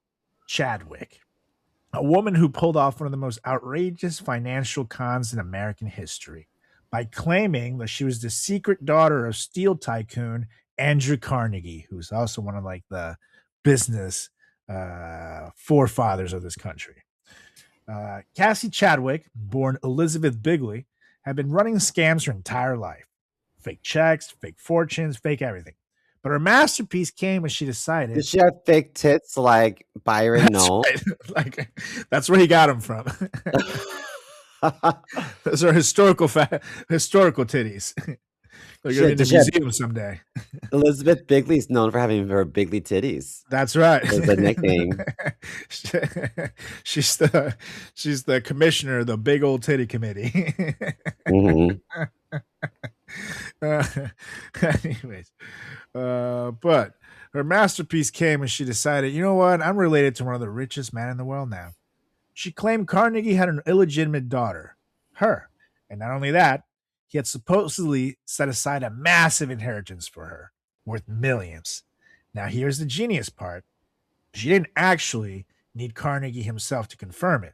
Chadwick, a woman who pulled off one of the most outrageous financial cons in American history by claiming that she was the secret daughter of steel tycoon Andrew Carnegie, who's also one of like the business forefathers of this country. Cassie Chadwick, born Elizabeth Bigley, had been running scams her entire life. Fake checks, fake fortunes, fake everything. But her masterpiece came when she Did decided she have fake tits like Byron? that's No. right. Like that's where he got them from. Those are historical titties. They're gonna be Shit, in the did she have museum someday. Elizabeth Bigley's known for having her bigly titties. That's right. Is the nickname. she's the she's the commissioner of the big old titty committee. Mhm. uh, anyways, but her masterpiece came when she decided, you know what? I'm related to one of the richest men in the world now. She claimed Carnegie had an illegitimate daughter, her. And not only that, he had supposedly set aside a massive inheritance for her, worth millions. Now, here's the genius part. She didn't actually need Carnegie himself to confirm it,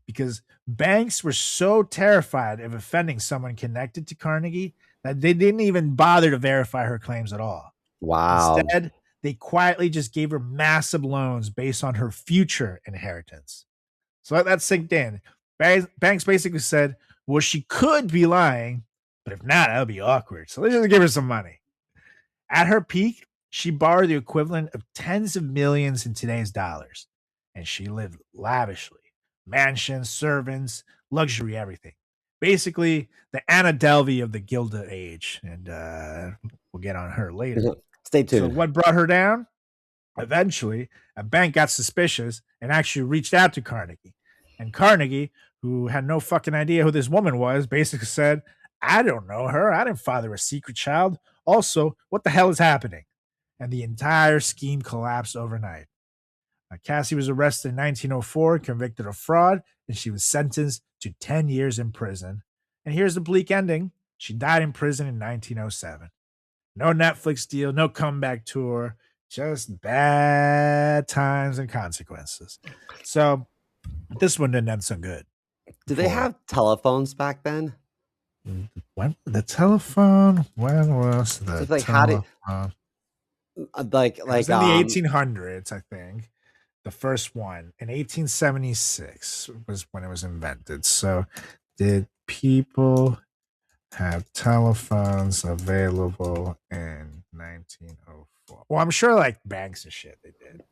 because banks were so terrified of offending someone connected to Carnegie that they didn't even bother to verify her claims at all. Wow. Instead, they quietly just gave her massive loans based on her future inheritance. So let that sink in. Banks basically said, well, she could be lying, but if not, that'll be awkward. So let's just give her some money. At her peak, she borrowed the equivalent of tens of millions in today's dollars, and she lived lavishly. Mansions, servants, luxury, everything. Basically, the Anna Delvey of the Gilded Age, and we'll get on her later. Stay So, tuned. what brought her down? Eventually, a bank got suspicious and actually reached out to Carnegie. And Carnegie, who had no fucking idea who this woman was, basically said, I don't know her. I didn't father a secret child. Also, what the hell is happening? And the entire scheme collapsed overnight. Cassie was arrested in 1904, convicted of fraud, and she was sentenced to 10 years in prison. And here's the bleak ending. She died in prison in 1907. No Netflix deal, no comeback tour, just bad times and consequences. So this one didn't end so good. Did they have telephones back then? When the telephone? When was the So, like, telephone? Like It was in the 1800s, I think. The first one in 1876 was when it was invented. So, did people have telephones available in 1904? Well, I'm sure like banks and shit they did.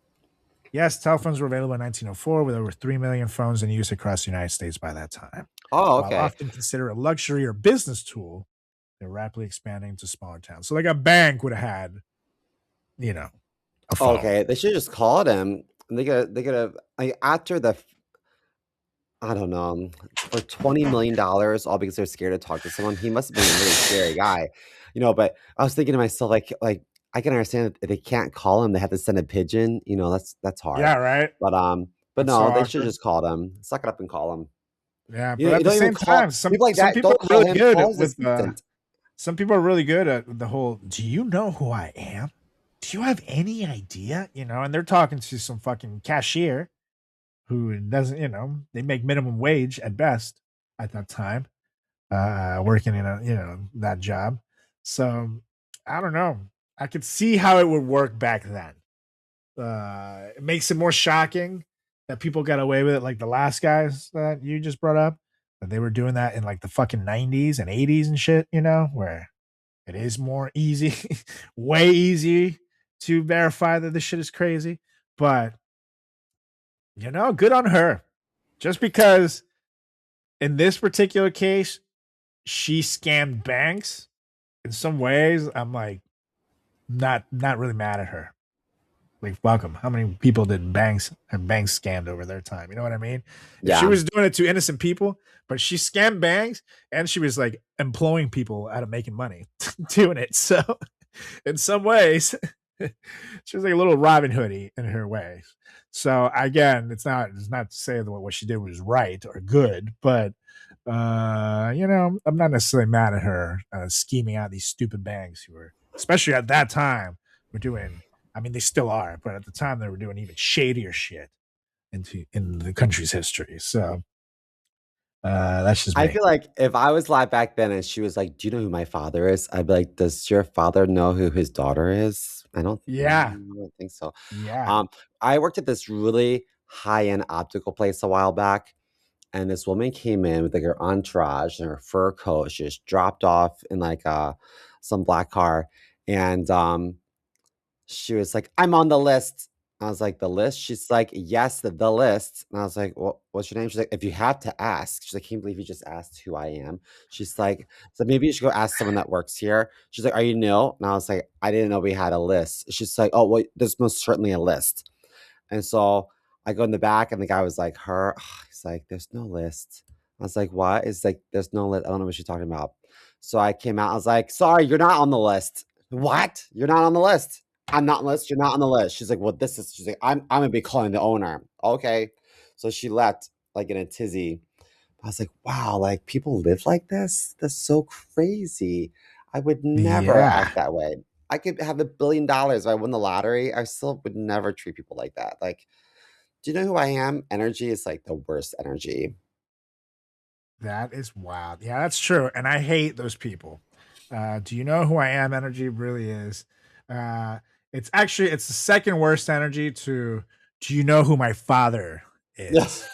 Yes, telephones were available in 1904 with over 3 million phones in use across the United States by that time. Oh, While okay. often considered a luxury or business tool, they're rapidly expanding to smaller towns. So like a bank would have had, a phone. Okay, they should just called him. And they could have like after I don't know, for $20 million, all because they're scared to talk to someone. He must have been a really scary guy, But I was thinking to myself, like I can understand that they can't call him; they have to send a pigeon. That's hard. Yeah, right. But That's no, so they should awkward. just call him. Suck it up and call him. Yeah, You but at the don't even same call time, some people like some that. people Don't are call really him. good Call his with assistant. some people are really good at the whole, do you know who I am? Do you have any idea? And they're talking to some fucking cashier who doesn't, they make minimum wage at best at that time, working in that job. So I don't know. I could see how it would work back then. It makes it more shocking that people got away with it, like the last guys that you just brought up, that they were doing that in like the fucking 90s and 80s and shit, where it is more easy, way easy to verify that this shit is crazy. But, good on her. Just because in this particular case, she scammed banks in some ways, I'm like, not really mad at her. Like, welcome. How many people did banks scammed over their time? You know what I mean? If she Yeah. was doing it to innocent people, but she scammed banks and she was like employing people out of making money doing it. So in some ways, she was like a little Robin Hoodie in her ways. So again, it's not to say that what she did was right or good, but I'm not necessarily mad at her scheming out these stupid banks who were, especially at that time, were doing. I mean, they still are, but at the time they were doing even shadier shit in the country's history. So that's just me. I feel like if I was live back then and she was like, "Do you know who my father is?" I'd be like, "Does your father know who his daughter is?" I don't think so. Yeah. I worked at this really high-end optical place a while back, and this woman came in with like her entourage and her fur coat. She just dropped off in like some black car, and she was like, "I'm on the list." I was like, "The list?" She's like, "Yes, the list." And I was like, "Well, what's your name?" She's like, "If you have to ask." She's like, "I can't believe you just asked who I am." She's like, "So maybe you should go ask someone that works here." She's like, "Are you new?" And I was like, "I didn't know we had a list." She's like, "Oh, well, there's most certainly a list." And so I go in the back, and the guy was like, "Her?" He's like, "There's no list." I was like, "What?" It's like, "There's no list." I don't know what she's talking about. So I came out. I was like, "Sorry, you're not on the list." "What? You're not on the list?" "I'm not on the list. You're not on the list." She's like, "Well, this is." She's like, "I'm gonna be calling the owner." Okay. So she left like in a tizzy. I was like, wow, like people live like this? That's so crazy. I would never Yeah, act that way. I could have $1 billion if I won the lottery. I still would never treat people like that. Like, do you know who I am? Energy is like the worst energy. that is wild. Yeah, that's true. And I hate those people. Do you know who I am? Energy really is. Uh, it's the second worst energy to. Do you know who my father Yeah, is?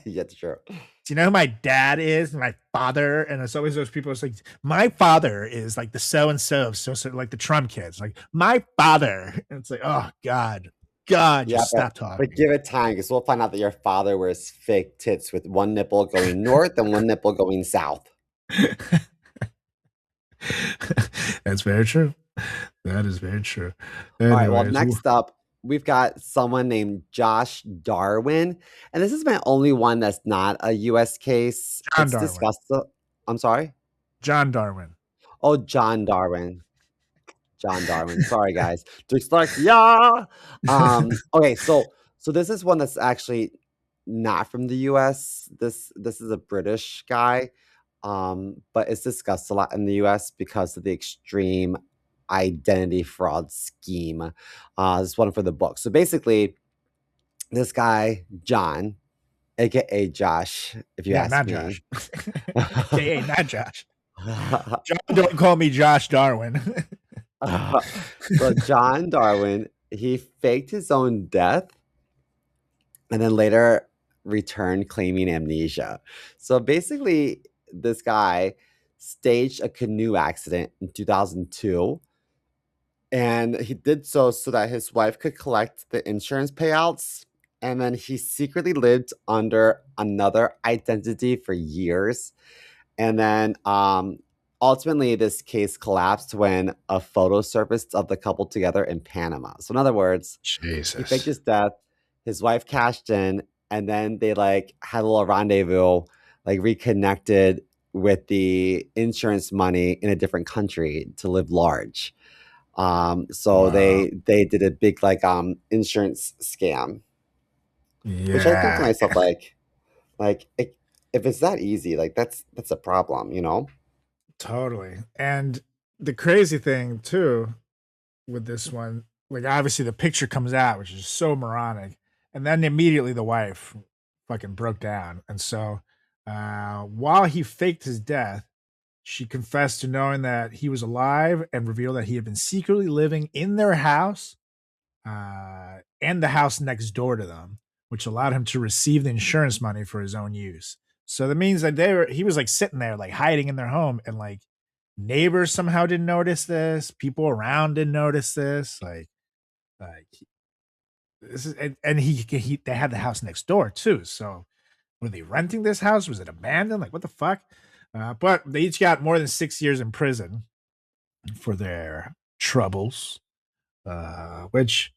yeah, true. Do you know who my dad is? My father, and it's always those people. It's like my father is like the so and so, like the Trump kids. Like my father, and it's like, oh God, Yeah, just stop but talking. give it time because we'll find out that your father wears fake tits with one nipple going north and one nipple going south. That's very true. That is very true. All right, well, Anyways, next up, we've got someone named Josh Darwin, and this is my only one that's not a US case. John It's Darwin. discussed. I'm sorry? John Darwin. Oh, John Darwin. John Darwin. Sorry, guys. Dyslexia. Okay, so this is one that's actually not from the US. This is a British guy. But it's discussed a lot in the US because of the extreme identity fraud scheme. This is one for the book. So basically, this guy, John, aka Josh, if you Yeah, ask not me. Josh. AKA not Josh. John, don't call me Josh Darwin. So John Darwin, he faked his own death and then later returned claiming amnesia. So basically, this guy staged a canoe accident in 2002, and he did so that his wife could collect the insurance payouts. And then he secretly lived under another identity for years. And then ultimately, this case collapsed when a photo surfaced of the couple together in Panama. So, in other words, he faked Jesus. his death, his wife cashed in, and then they like had a little rendezvous, like reconnected with the insurance money in a different country to live large. So Wow. they did a big like insurance scam, which I think to Yeah, myself if it's that easy, like that's a problem, you know? totally. And the crazy thing too with this one, like obviously the picture comes out, which is so moronic, and then immediately the wife fucking broke down. And so while he faked his death, she confessed to knowing that he was alive and revealed that he had been secretly living in their house and the house next door to them, which allowed him to receive the insurance money for his own use. So that means that he was like sitting there, like hiding in their home, and like neighbors somehow didn't notice this, people around didn't notice this, like this is, and they had the house next door too. So were they renting this house? Was it abandoned? Like what the fuck? But they each got more than 6 years in prison for their troubles, which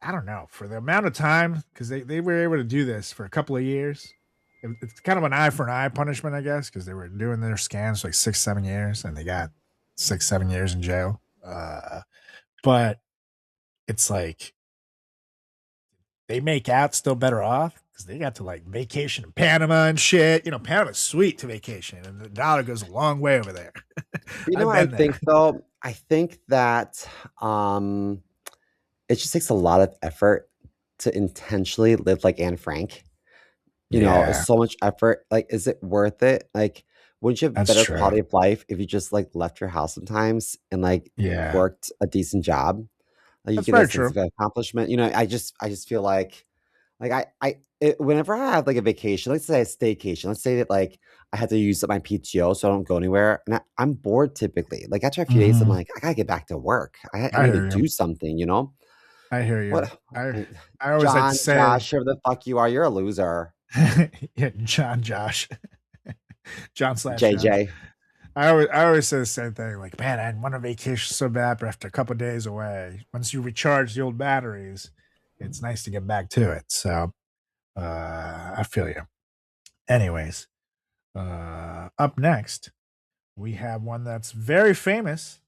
I don't know, for the amount of time, because they were able to do this for a couple of years. It's kind of an eye for an eye punishment, I guess, because they were doing their scams for like 6, 7 years, and they got 6, 7 years in jail. But it's like they make out still better off because they got to like vacation in Panama and shit. You know, Panama's sweet to vacation, and the dollar goes a long way over there. You know I've what I been there. think though? I think that um it just takes a lot of effort to intentionally live like Anne Frank. You know, Yeah, so much effort. Like, is it worth it? Like, wouldn't you have that's better true. quality of life if you just like left your house sometimes and like Yeah, worked a decent job? Like you that's get a very sense true. of accomplishment. You know, I just feel like whenever I have like a vacation, let's say a staycation, let's say that like I had to use up my PTO so I don't go anywhere, and I'm bored typically. Like after a few days, I'm Mhm. like, I gotta get back to work. I I need to hear you. do something, you know? I hear you. What I I- I always like to John, say, Josh, whoever the fuck you are, you're a loser. yeah, John, Josh, John slash Josh. JJ. I always say the same thing. Like, man, I want a vacation so bad, but after a couple of days away, once you recharge the old batteries, it's nice to get back to it. So, I feel you. Anyways, up next we have one that's very famous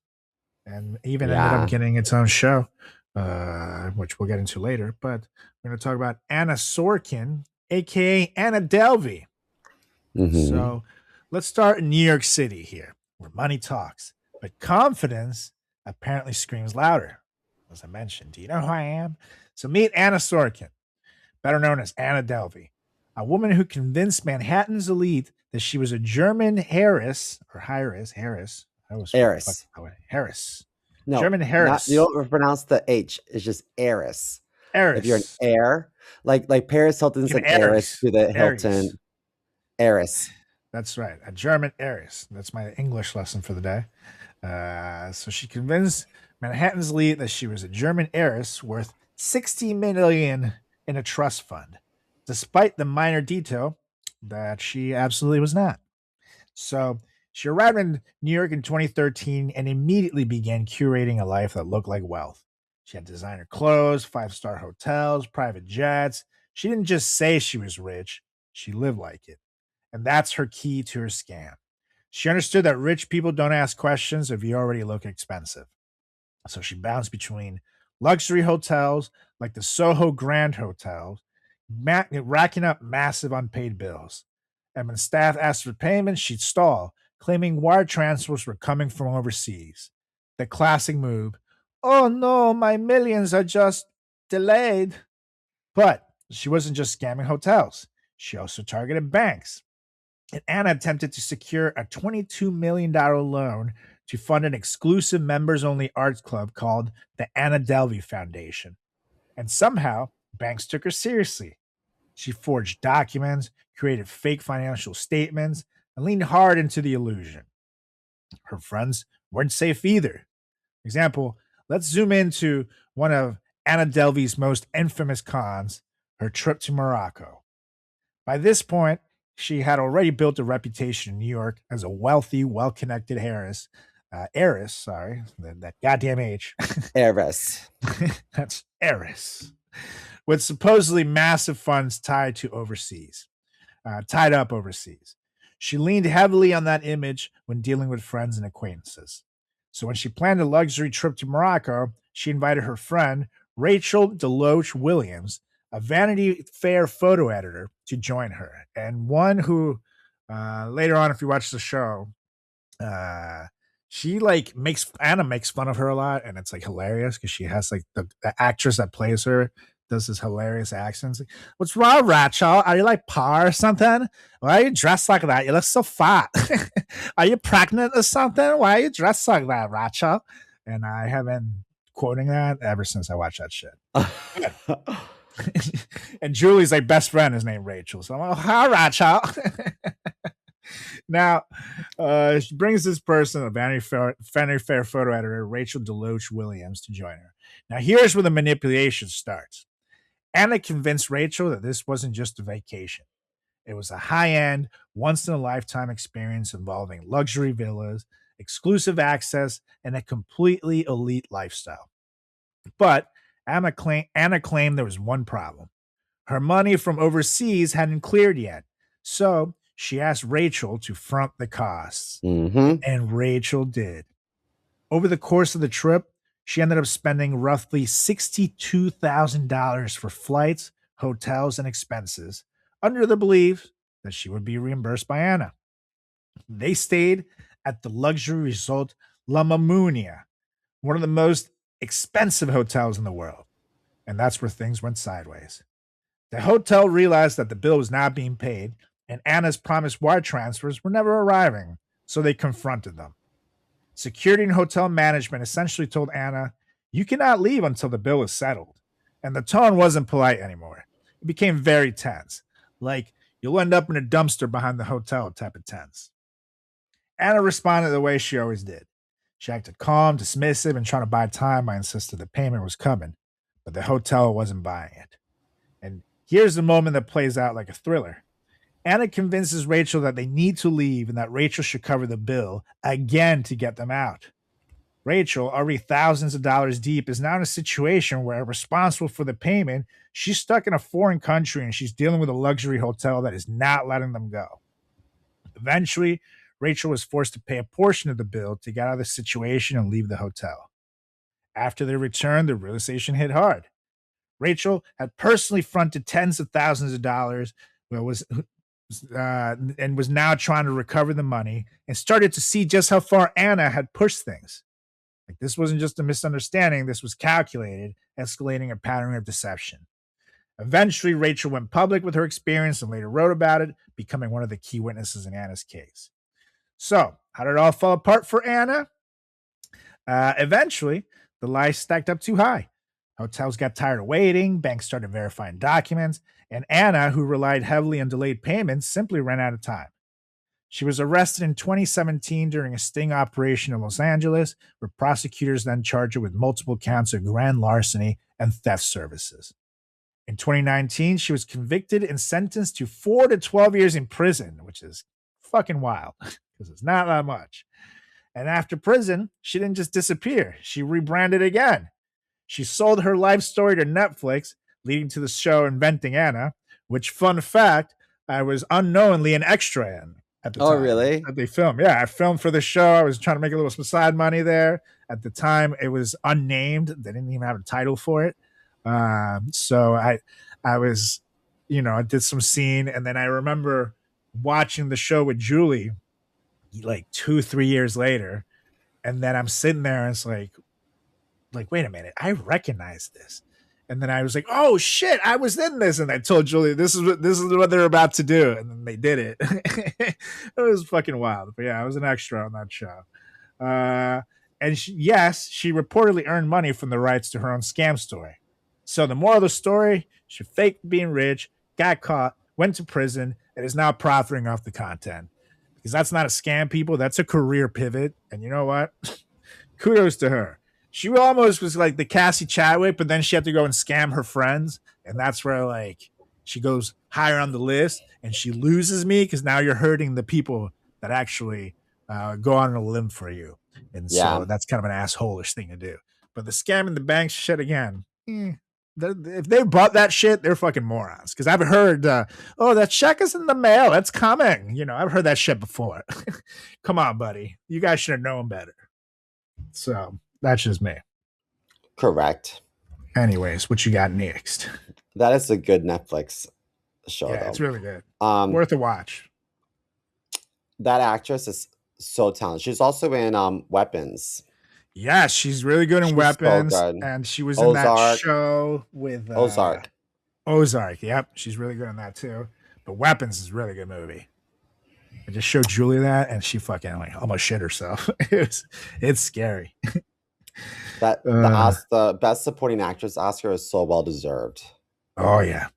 and even ended up Yeah. getting its own show, which we'll get into later. But we're going to talk about Anna Sorokin. aka Anna Delvey. Mm-hmm. So let's start in New York City here, where money talks, but confidence apparently screams louder. As I mentioned, do you know who I am? So meet Anna Sorokin, better known as Anna Delvey, a woman who convinced Manhattan's elite that she was a German heiress, or heiress. I always fuck Heiress. that way. Heiress. No, German not heiress. you don't pronounce the H. It's just heiress. If you're an Heiress. heir, like Paris Hilton's An an heiress Aries. to the Aries. Hilton heiress. That's right. A German heiress. That's my English lesson for the day. So she convinced Manhattan's elite that she was a German heiress worth 60 million in a trust fund, despite the minor detail that she absolutely was not. So she arrived in New York in 2013 and immediately began curating a life that looked like wealth. She had designer clothes, five-star hotels, private jets. She didn't just say she was rich, she lived like it. And that's her key to her scam. She understood that rich people don't ask questions if you already look expensive. So she bounced between luxury hotels like the Soho Grand Hotel, racking up massive unpaid bills. And when staff asked for payment, she'd stall, claiming wire transfers were coming from overseas. The classic move, oh no, my millions are just delayed. But she wasn't just scamming hotels. She also targeted banks. And Anna attempted to secure a $22 million loan to fund an exclusive members only arts club called the Anna Delvey Foundation. And somehow, banks took her seriously. She forged documents, created fake financial statements, and leaned hard into the illusion. Her friends weren't safe either. For example, let's zoom into one of Anna Delvey's most infamous cons, her trip to Morocco. By this point, she had already built a reputation in New York as a wealthy, well-connected heiress, sorry, that goddamn H. Heiress. That's heiress. With supposedly massive funds tied up overseas. She leaned heavily on that image when dealing with friends and acquaintances. So when she planned a luxury trip to Morocco, she invited her friend, Rachel Deloach Williams, a Vanity Fair photo editor, to join her, and one who later on, if you watch the show, she Anna makes fun of her a lot, and it's like hilarious because she has like the actress that plays her does this hilarious accent. Like, what's wrong, Rachel? Are you like par or something? Why are you dressed like that? You look so fat. Are you pregnant or something? Why are you dressed like that, Rachel? And I have been quoting that ever since I watched that shit. And Julie's like best friend is named Rachel. So I'm like, hi, Rachel. Now, she brings this person, a Vanity Fair photo editor, Rachel Deloach Williams, to join her. Now, here's where the manipulation starts. Anna convinced Rachel that this wasn't just a vacation. It was a high-end, once-in-a-lifetime experience involving luxury villas, exclusive access, and a completely elite lifestyle. But Anna claimed there was one problem. Her money from overseas hadn't cleared yet. So she asked Rachel to front the costs. Mm-hmm. And Rachel did. Over the course of the trip, she ended up spending roughly $62,000 for flights, hotels, and expenses, under the belief that she would be reimbursed by Anna. They stayed at the luxury resort La Mamounia, one of the most expensive hotels in the world. And that's where things went sideways. The hotel realized that the bill was not being paid, and Anna's promised wire transfers were never arriving, so they confronted them. Security and hotel management essentially told Anna, you cannot leave until the bill is settled. And the tone wasn't polite anymore. It became very tense, like you'll end up in a dumpster behind the hotel type of tense. Anna responded the way she always did. She acted calm, dismissive, and trying to buy time. I insisted the payment was coming, but the hotel wasn't buying it. And here's the moment that plays out like a thriller. Anna convinces Rachel that they need to leave and that Rachel should cover the bill again to get them out. Rachel, already thousands of dollars deep, is now in a situation where, responsible for the payment, she's stuck in a foreign country and she's dealing with a luxury hotel that is not letting them go. Eventually, Rachel was forced to pay a portion of the bill to get out of the situation and leave the hotel. After their return, the realization hit hard. Rachel had personally fronted tens of thousands of dollars, and was now trying to recover the money, and started to see just how far Anna had pushed things. Like, this wasn't just a misunderstanding, this was calculated, escalating a pattern of deception. Eventually, Rachel went public with her experience and later wrote about it, becoming one of the key witnesses in Anna's case. So, how did it all fall apart for Anna? Eventually, the lies stacked up too high. Hotels got tired of waiting, banks started verifying documents, and Anna, who relied heavily on delayed payments, simply ran out of time. She was arrested in 2017 during a sting operation in Los Angeles, where prosecutors then charged her with multiple counts of grand larceny and theft services. In 2019, she was convicted and sentenced to 4 to 12 years in prison, which is fucking wild because it's not that much. And after prison, she didn't just disappear. She rebranded again. She sold her life story to Netflix, leading to the show Inventing Anna, which, fun fact, I was unknowingly an extra in at the time. Really? That they filmed. Yeah, I filmed for the show. I was trying to make a little side money there. At the time, it was unnamed. They didn't even have a title for it. So I was, I did some scene, and then I remember watching the show with Julie like 2-3 years later, and then I'm sitting there and it's like, wait a minute, I recognize this. And then I was like, oh shit, I was in this. And I told Julie, this is what they're about to do. And then they did it. It was fucking wild. But yeah, I was an extra on that show. And she reportedly earned money from the rights to her own scam story. So the moral of the story, she faked being rich, got caught, went to prison, and is now profiting off the content. Because that's not a scam, people. That's a career pivot. And you know what? Kudos to her. She almost was like the Cassie Chadwick, but then she had to go and scam her friends. And that's where, like, she goes higher on the list and she loses me because now you're hurting the people that actually go on a limb for you. And so that's kind of an asshole-ish thing to do. But the scamming the bank shit again, if they bought that shit, they're fucking morons. Because I've heard, that check is in the mail. It's coming. I've heard that shit before. Come on, buddy. You guys should have known better. So that's just me. Correct. Anyways, what you got next? That is a good Netflix show, Yeah, though. it's really good. Worth a watch. That actress is so talented. She's also in Weapons. Yeah, she's really good in Weapons. So good. And she was in that show with Ozark. Ozark, yep. She's really good in that too. But Weapons is a really good movie. I just showed Julie that and she fucking like almost shit herself. It's scary. The best supporting actress Oscar is so well deserved. Oh yeah.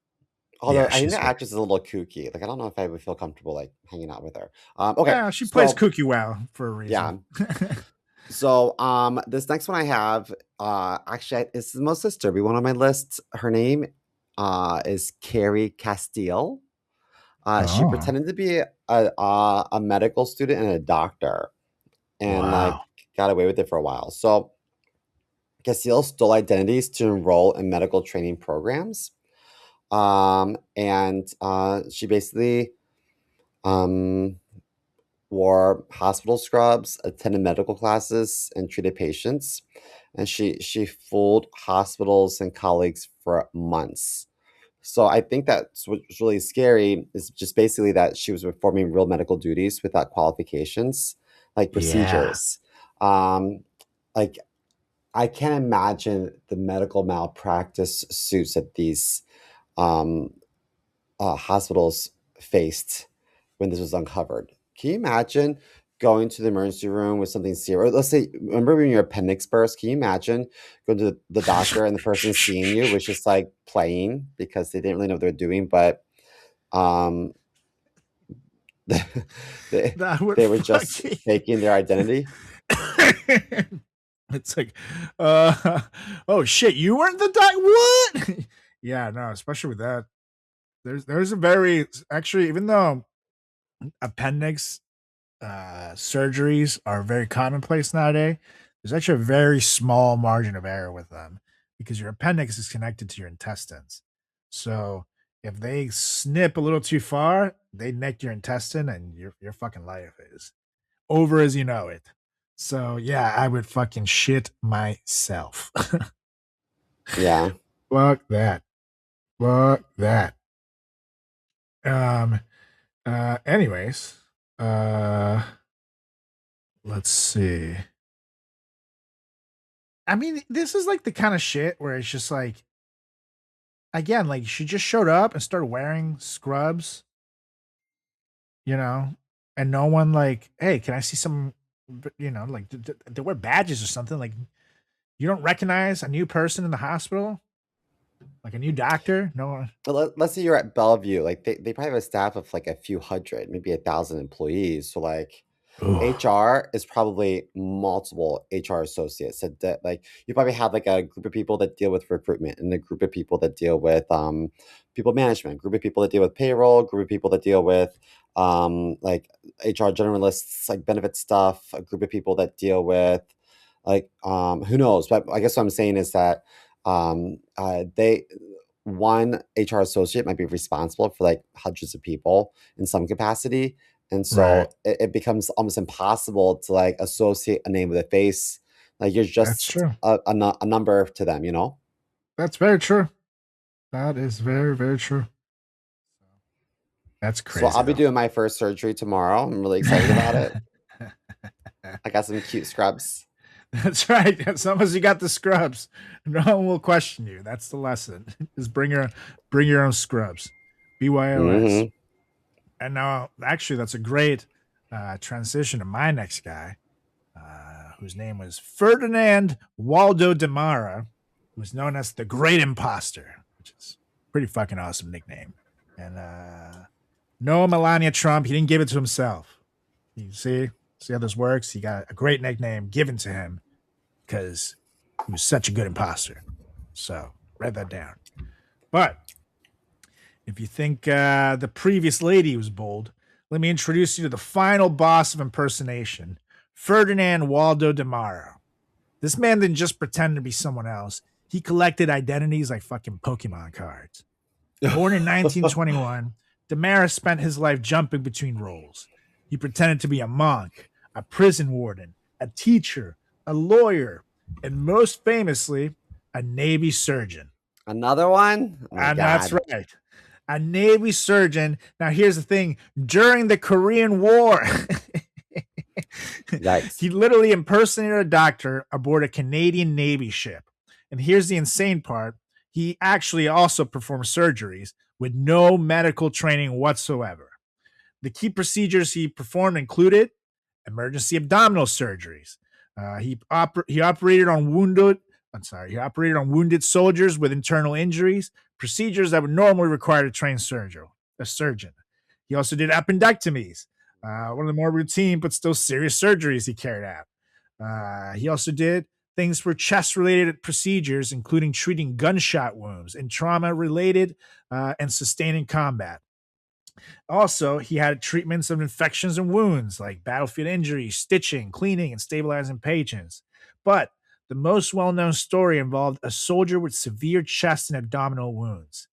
Although I think the actress is a little kooky. Like I don't know if I would feel comfortable like hanging out with her. Okay. Yeah, she plays kooky well for a reason. Yeah. So this next one I have, actually it's the most disturbing one on my list. Her name is Carrie Castile. She pretended to be a medical student and a doctor, and like got away with it for a while. So Castile stole identities to enroll in medical training programs, and she basically wore hospital scrubs, attended medical classes, and treated patients. And she fooled hospitals and colleagues for months. So I think that's what's really scary is just basically that she was performing real medical duties without qualifications, like procedures. Like I can't imagine the medical malpractice suits that these hospitals faced when this was uncovered. Can you imagine going to the emergency room with something serious? Or let's say, remember when your appendix burst? Can you imagine going to the doctor and the person seeing you was just like playing because they didn't really know what they were doing, but they were just faking their identity? It's like, oh shit, you weren't the doc? What? Yeah, no, especially with that. There's a very, actually, even though appendix surgeries are very commonplace nowadays, there's actually a very small margin of error with them because your appendix is connected to your intestines. So if they snip a little too far, they nick your intestine and your fucking life is over as you know it. So yeah, I would fucking shit myself. Yeah. Fuck that. Fuck that. Um. Anyways. Uh. Let's see. I mean, this is like the kind of shit where it's just like, again, like she just showed up and started wearing scrubs, you know, and no one like, hey, can I see some, like they wear badges or something. Like you don't recognize a new person in the hospital, like a new doctor. No one. But let's say you're at Bellevue, like they probably have a staff of like a few hundred, maybe 1,000 employees. So like Ugh. HR is probably multiple HR associates. So that, like you probably have like a group of people that deal with recruitment and a group of people that deal with people management, group of people that deal with payroll, group of people that deal with like HR generalists, like benefit stuff, a group of people that deal with like who knows. But I guess what I'm saying is that they one HR associate might be responsible for like hundreds of people in some capacity. And Right. so it becomes almost impossible to like associate a name with a face. Like you're That's just true. a number to them, you know? That's very true. That is very, very true. That's So crazy I'll be though. doing my first surgery tomorrow. I'm really excited about it. I got some cute scrubs. That's right. As long as you got the scrubs, no one will question you. That's the lesson. Is bring your own scrubs. BYOS. Hmm. And now, actually, that's a great transition to my next guy, whose name was Ferdinand Waldo Demara, who was known as the Great Imposter, which is a pretty fucking awesome nickname. And no Melania Trump, he didn't give it to himself. You see how this works? He got a great nickname given to him because he was such a good imposter. So write that down. But if you think the previous lady was bold, let me introduce you to the final boss of impersonation, Ferdinand Waldo Demara. This man didn't just pretend to be someone else. He collected identities like fucking Pokemon cards. Born in 1921, Demara spent his life jumping between roles. He pretended to be a monk, a prison warden, a teacher, a lawyer, and most famously, a Navy surgeon. Another one? Oh my And that's God. right. A Navy surgeon. Now, here's the thing during the Korean War, Yikes. he literally impersonated a doctor aboard a Canadian Navy ship. And here's the insane part he actually also performed surgeries with no medical training whatsoever. The key procedures he performed included emergency abdominal surgeries. He operated on wounded. I'm sorry. He operated on wounded soldiers with internal injuries, procedures that would normally require a surgeon. He also did appendectomies, one of the more routine but still serious surgeries he carried out. He also did things for chest related procedures, including treating gunshot wounds and trauma related and sustaining combat. Also, he had treatments of infections and wounds like battlefield injuries, stitching, cleaning, and stabilizing patients. But the most well known story involved a soldier with severe chest and abdominal wounds.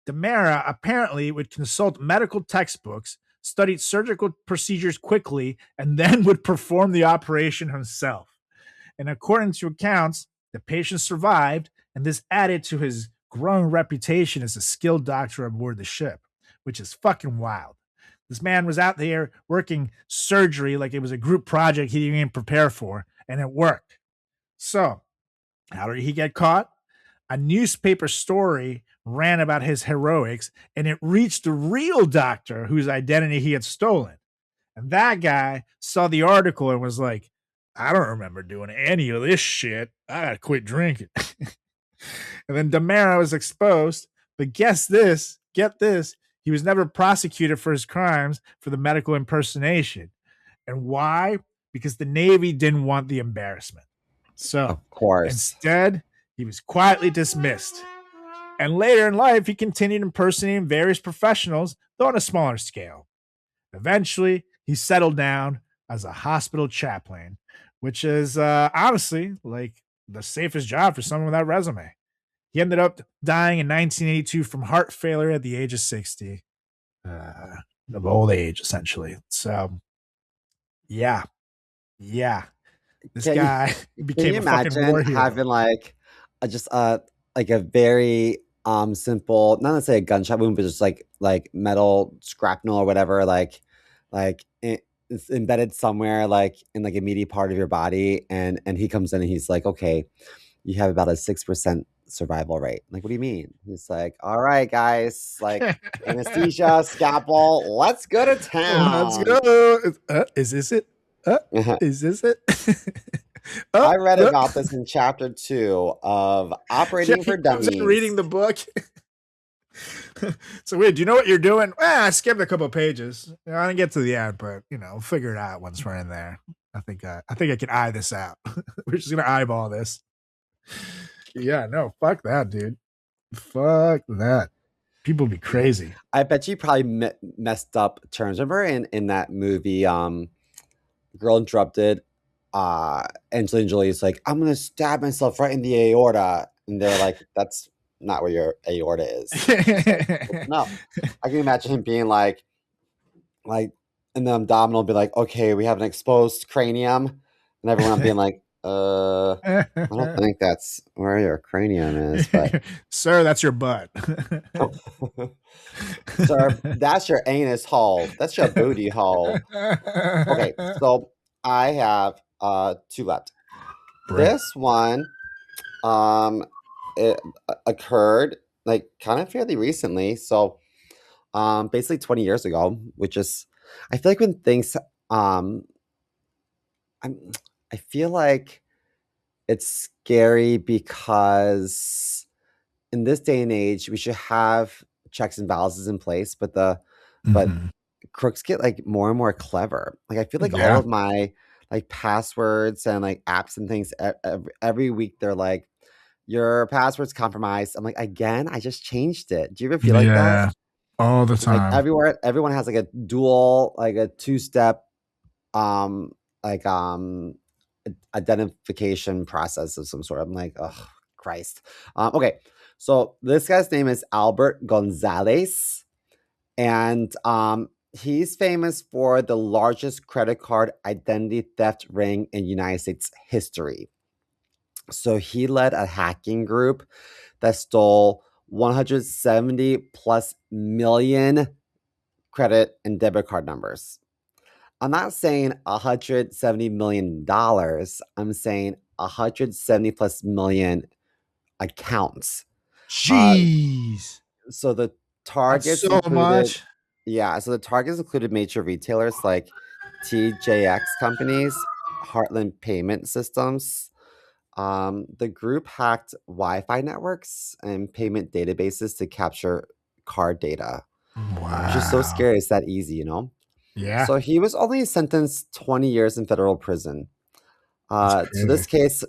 Demara apparently would consult medical textbooks, studied surgical procedures quickly, and then would perform the operation himself. And according to accounts, the patient survived, and this added to his growing reputation as a skilled doctor aboard the ship, which is fucking wild. This man was out there working surgery like it was a group project he didn't even prepare for, and it worked. So, how did he get caught? A newspaper story ran about his heroics, and it reached the real doctor whose identity he had stolen. And that guy saw the article and was like, I don't remember doing any of this shit. I gotta quit drinking. And then Demara was exposed. But get this, he was never prosecuted for his crimes for the medical impersonation. And why? Because the Navy didn't want the embarrassment. So Of course. instead, he was quietly dismissed. And later in life, he continued impersonating various professionals, though on a smaller scale. Eventually, he settled down as a hospital chaplain, which is honestly like the safest job for someone with that resume. He ended up dying in 1982 from heart failure at the age of 60, uh, of old age, essentially. So, yeah, yeah, this Can you guy can became you a fucking imagine war having hero. like just like a very simple, not necessarily a gunshot wound, but just like metal shrapnel or whatever, it's embedded somewhere like in like a meaty part of your body, and he comes in and he's like, okay, you have about a 6% survival rate. I'm like, what do you mean? He's like, all right, guys, like anesthesia, scalpel, let's go to Let's town. go. Is this it? Is this it? I read about this in chapter 2 of Operating He for comes in Dummies. reading the book. So weird. Do you know what you're doing? I skimmed a couple pages. I didn't get to the end, but we'll figure it out once we're in there. I think I can eye this out. We're just gonna eyeball this. Yeah, no, fuck that, dude. Fuck that. People be crazy. I bet you probably messed up terms. Remember in that movie, Girl Interrupted, Angelina Jolie's like, I'm gonna stab myself right in the aorta, and they're like, that's not where your aorta is. Like, no, I can imagine him being like, in the abdominal, be like, okay, we have an exposed cranium, and everyone being like, I don't think that's where your cranium is, but sir, that's your butt. sir, that's your anus hole. That's your booty hole. Okay, so I have 2 left. Right. This one, it occurred like kind of fairly recently. So, basically 20 years ago, which is, I feel like when things, I feel like it's scary because in this day and age, we should have checks and balances in place, but Mhm. crooks get like more and more clever. Like I feel like all Yeah. of my like passwords and like apps and things every week they're like, your password's compromised. I'm like, again, I just changed it. Do you ever feel like that? Yeah. All the Like time. everyone has like a dual, like a 2-step um like identification process of some sort. I'm like, oh Christ. Okay. So this guy's name is Albert Gonzalez. And he's famous for the largest credit card identity theft ring in United States history. So he led a hacking group that stole 170 plus million credit and debit card numbers. I'm not saying $170 million. I'm saying 170 plus million accounts. Jeez. So the That's targets so included, much. yeah, so the targets included major retailers like TJX companies, Heartland Payment Systems. The group hacked Wi-Fi networks and payment databases to capture card data, which is so Wow. scary. It's that easy, you know? Yeah. So he was only sentenced 20 years in federal prison. That's So crazy. this case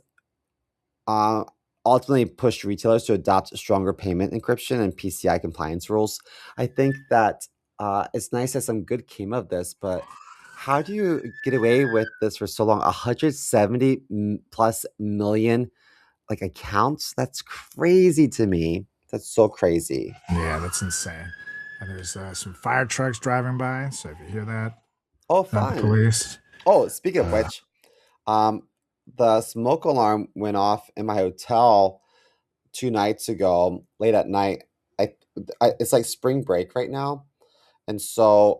ultimately pushed retailers to adopt stronger payment encryption and PCI compliance rules. I think that it's nice that some good came of this, but how do you get away with this for so long? 170 plus million like accounts? That's crazy to me. That's so crazy. Yeah, that's insane. And there's some fire trucks driving by. So if you hear that, Oh, not the fun. police. Oh, speaking of which, the smoke alarm went off in my hotel 2 nights ago, late at night. I, it's like spring break right now, and so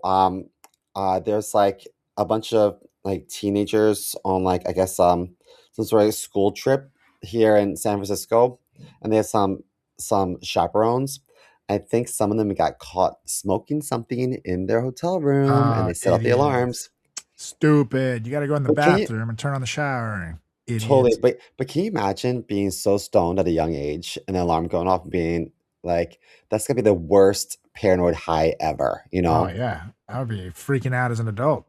there's like a bunch of like teenagers on like I guess some sort of school trip here in San Francisco, and they have some chaperones. I think some of them got caught smoking something in their hotel room, and they set off the Idiots. alarms. Stupid. You got to go in the But can you bathroom and turn on the shower. totally? Idiots. But can you imagine being so stoned at a young age and an alarm going off and being like, that's gonna be the worst paranoid high ever, you Oh, know? yeah. I would be freaking out as an adult.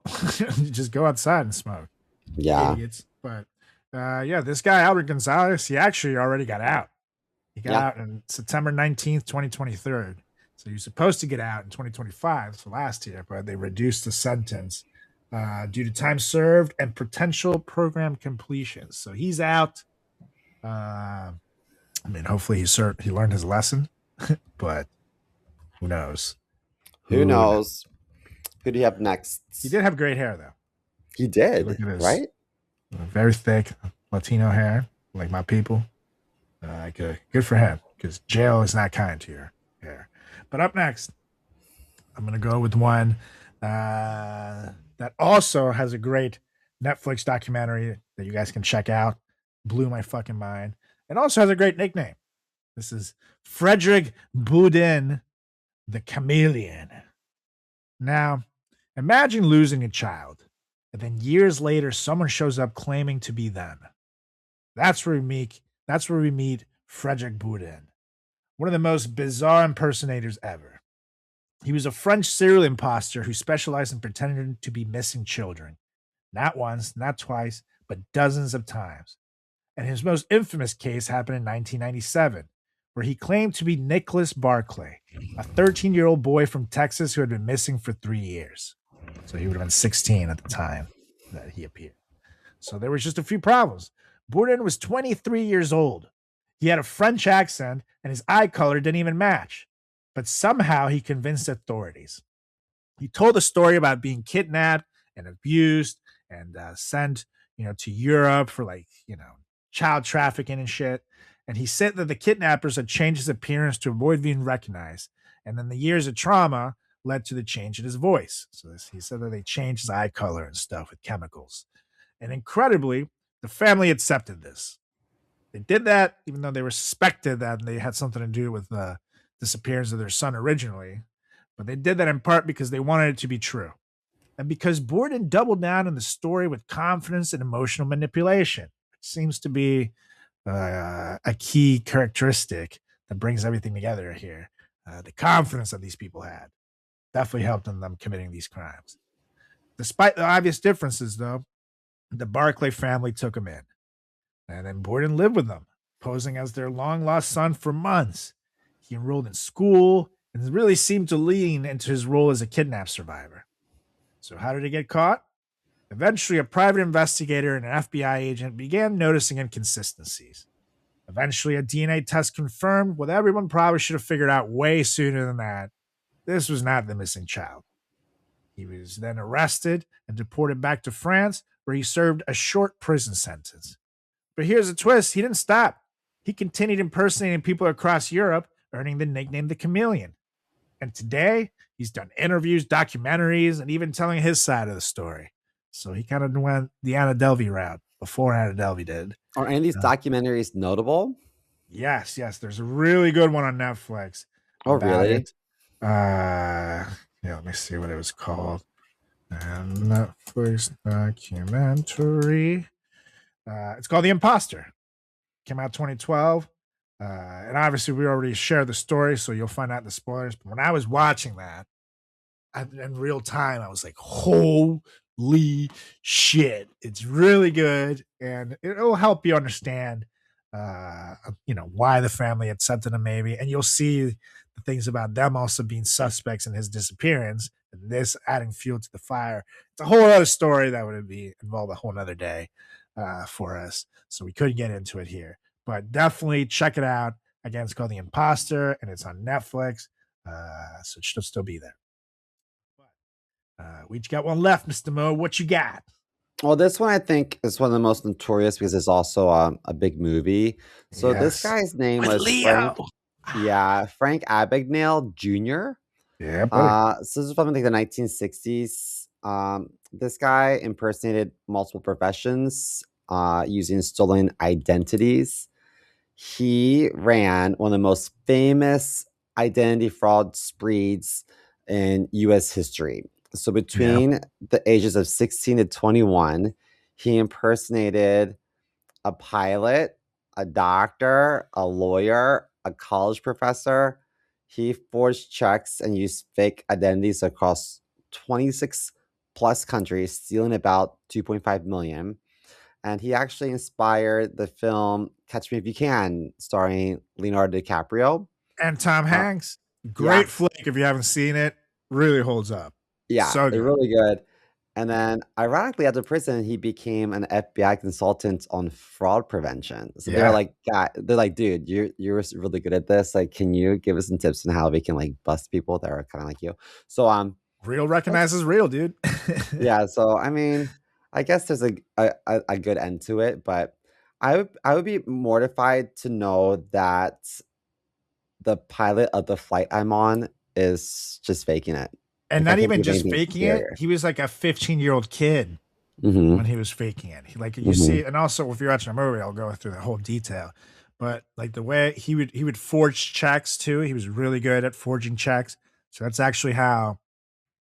Just go outside and smoke. Yeah. Idiots. But yeah, this guy, Albert Gonzalez, he actually already got out. He got Yeah. out on September 19th, 2023. So you're supposed to get out in 2025, so last year, but they reduced the sentence due to time served and potential program completion. So he's out. I mean, hopefully he learned his lesson, but who knows? Who knows? Who do you have next? He did have great hair, though. He did, Look at his right? very thick Latino hair, like my people. Good for him. because jail is not kind to your hair. But up next, I'm going to go with one that also has a great Netflix documentary that you guys can check out. Blew my fucking mind. And also has a great nickname. This is Frédéric Bourdin, the Chameleon. Now, imagine losing a child, and then years later, someone shows up claiming to be them. That's where we meet. That's where we meet Frédéric Bourdin, one of the most bizarre impersonators ever. He was a French serial imposter who specialized in pretending to be missing children, not once, not twice, but dozens of times. And his most infamous case happened in 1997, where he claimed to be Nicholas Barclay, a 13-year-old boy from Texas who had been missing for 3 years. So he would have been 16 at the time that he appeared. So there was just a few problems. Bourdin was 23 years old. He had a French accent, and his eye color didn't even match. But somehow he convinced authorities. He told a story about being kidnapped and abused and sent, to Europe for child trafficking and shit. And he said that the kidnappers had changed his appearance to avoid being recognized. And then the years of trauma led to the change in his voice. So he said that they changed his eye color and stuff with chemicals. And incredibly, the family accepted this. They did that even though they were suspected that they had something to do with the disappearance of their son originally. But they did that in part because they wanted it to be true. And because Bourdin doubled down on the story with confidence and emotional manipulation, which seems to be a key characteristic that brings everything together here. The confidence that these people had definitely helped in them committing these crimes. Despite the obvious differences, though, the Barclay family took him in. And then Bourdin lived with them, posing as their long-lost son for months. He enrolled in school and really seemed to lean into his role as a kidnap survivor. So how did he get caught? Eventually, a private investigator and an FBI agent began noticing inconsistencies. Eventually, a DNA test confirmed what everyone probably should have figured out way sooner than that. This was not the missing child. He was then arrested and deported back to France, where he served a short prison sentence. But here's a twist. He didn't stop. He continued impersonating people across Europe, earning the nickname the Chameleon. And today, he's done interviews, documentaries, and even telling his side of the story. So he kind of went the Anna Delvey route before Anna Delvey did. Are any of these documentaries notable? Yes. There's a really good one on Netflix. Oh, really? It. Let me see what it was called. Netflix documentary. It's called The Imposter. Came out 2012. And obviously, we already shared the story, so you'll find out the spoilers. But when I was watching that in real time, I was like, holy shit. It's really good. And it'll help you understand, why the family accepted him, maybe. And you'll see the things about them also being suspects in his disappearance. And this adding fuel to the fire. It's a whole other story that would involve a whole other day for us. So we couldn't get into it here. But definitely check it out. Again, it's called The Imposter, and it's on Netflix. So it should still be there. We got one left, Mr. Mo. What you got? Well, this one I think is one of the most notorious because it's also a big movie. So this guy's name was Leo. Frank Abagnale Jr. Yeah, buddy. So this is from the 1960s. This guy impersonated multiple professions using stolen identities. He ran one of the most famous identity fraud sprees in U.S. history. So between the ages of 16 to 21, he impersonated a pilot, a doctor, a lawyer, a college professor. He forged checks and used fake identities across 26 plus countries, stealing about 2.5 million. And he actually inspired the film Catch Me If You Can, starring Leonardo DiCaprio. And Tom Hanks. Great flick if you haven't seen it. Really holds up. Yeah, so good. Really good. And then, ironically, after prison, he became an FBI consultant on fraud prevention. So they're like, dude, you're really good at this. Like, can you give us some tips on how we can bust people that are kind of like you? So real recognizes real, dude. Yeah. So I mean, I guess there's a good end to it, but I would be mortified to know that the pilot of the flight I'm on is just faking it. And Like, I not can't even think of just anything faking it. scarier. He was like a 15-year-old kid Mm-hmm. when he was faking it. Like you Mhm. see, and also if you're watching a movie, I'll go through the whole detail. But like the way he would forge checks too. He was really good at forging checks. So that's actually how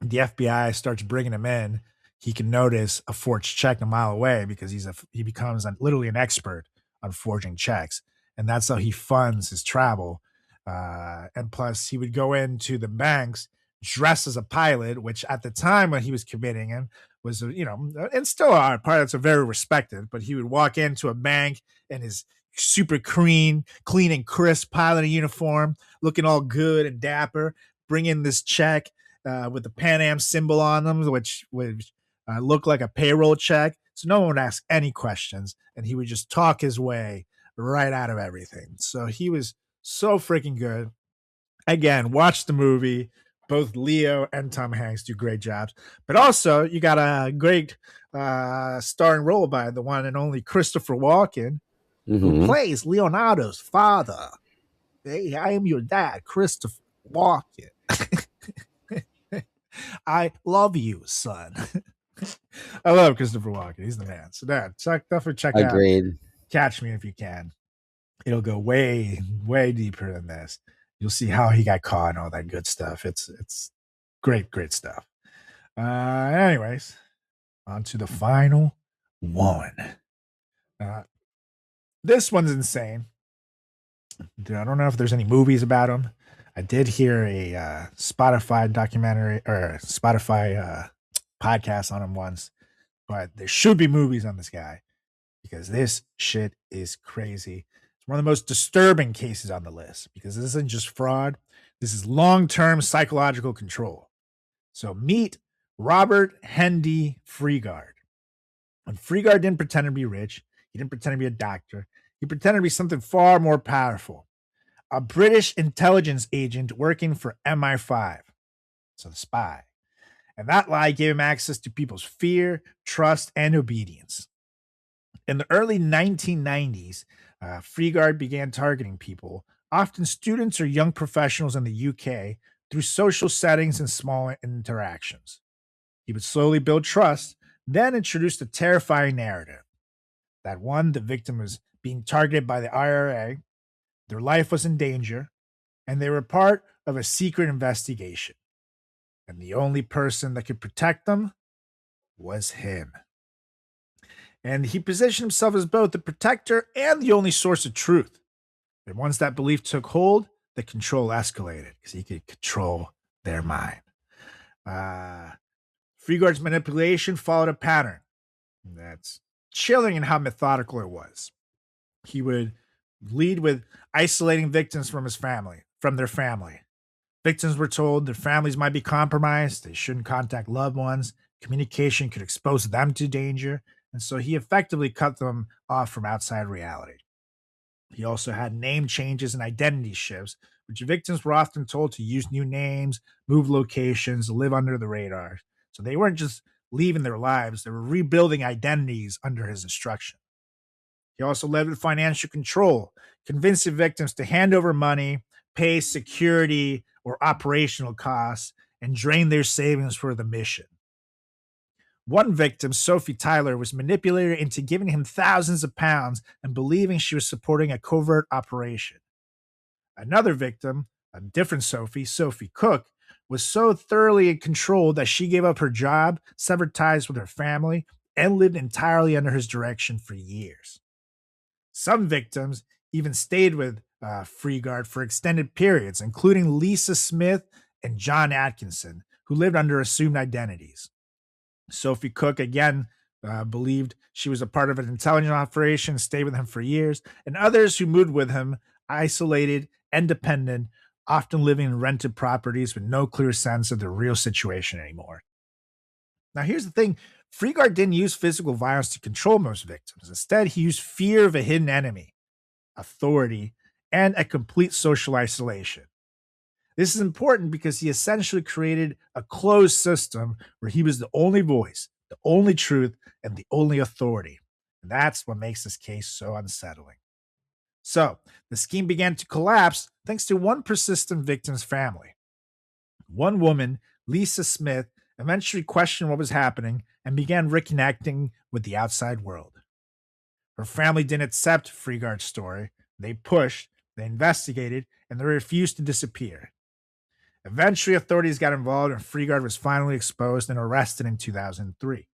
the FBI starts bringing him in. He can notice a forged check a mile away because he becomes literally an expert on forging checks, and that's how he funds his travel. And plus, he would go into the banks dressed as a pilot, which at the time when he was committing him was, and still are pilots are very respected. But he would walk into a bank in his super clean and crisp pilot uniform, looking all good and dapper, bring in this check with the Pan Am symbol on them, which would look like a payroll check. So no one would ask any questions, and he would just talk his way right out of everything. So he was so freaking good. Again, watch the movie. Both Leo and Tom Hanks do great jobs. But also, you got a great starring role by the one and only Christopher Walken, who Mm-hmm. plays Leonardo's father. Hey, I am your dad, Christopher Walken. I love you, son. I love Christopher Walken. He's the man. So, Dad, definitely check out Agreed. Catch Me If You Can. It'll go way, way deeper than this. You'll see how he got caught and all that good stuff. It's great, great stuff. Anyways, on to the final one. This one's insane. I don't know if there's any movies about him. I did hear a Spotify documentary or Spotify podcast on him once, but there should be movies on this guy because this shit is crazy. It's one of the most disturbing cases on the list because this isn't just fraud. This is long-term psychological control. So meet Robert Hendy Freegard. And Freegard didn't pretend to be rich. He didn't pretend to be a doctor. He pretended to be something far more powerful. A British intelligence agent working for MI5. So the spy. And that lie gave him access to people's fear, trust, and obedience. In the early 1990s, Freegard began targeting people, often students or young professionals in the UK, through social settings and small interactions. He would slowly build trust, then introduce a terrifying narrative that one, the victim was being targeted by the IRA, their life was in danger, and they were part of a secret investigation. And the only person that could protect them was him. And he positioned himself as both the protector and the only source of truth. And once that belief took hold, the control escalated because he could control their mind. Freegard's manipulation followed a pattern that's chilling in how methodical it was. He would lead with isolating victims from their family. Victims were told their families might be compromised, they shouldn't contact loved ones, communication could expose them to danger, and so he effectively cut them off from outside reality. He also had name changes and identity shifts, which victims were often told to use new names, move locations, live under the radar. So they weren't just leaving their lives, they were rebuilding identities under his instruction. He also led with financial control, convincing victims to hand over money, pay security or operational costs, and drain their savings for the mission. One victim, Sophie Tyler, was manipulated into giving him thousands of pounds and believing she was supporting a covert operation. Another victim, a different Sophie Cook, was so thoroughly controlled that she gave up her job, severed ties with her family, and lived entirely under his direction for years. Some victims even stayed with Freegard for extended periods, including Lisa Smith and John Atkinson, who lived under assumed identities. Sophie Cook, again, believed she was a part of an intelligence operation, stayed with him for years, and others who moved with him, isolated, independent, often living in rented properties with no clear sense of the real situation anymore. Now, here's the thing. Freegard didn't use physical violence to control most victims. Instead, he used fear of a hidden enemy, authority, and a complete social isolation. This is important because he essentially created a closed system where he was the only voice, the only truth, and the only authority. And that's what makes this case so unsettling. So the scheme began to collapse thanks to one persistent victim's family. One woman, Lisa Smith, eventually questioned what was happening and began reconnecting with the outside world. Her family didn't accept Freegard's story. They pushed, they investigated, and they refused to disappear. Eventually, authorities got involved and Freegard was finally exposed and arrested in 2003.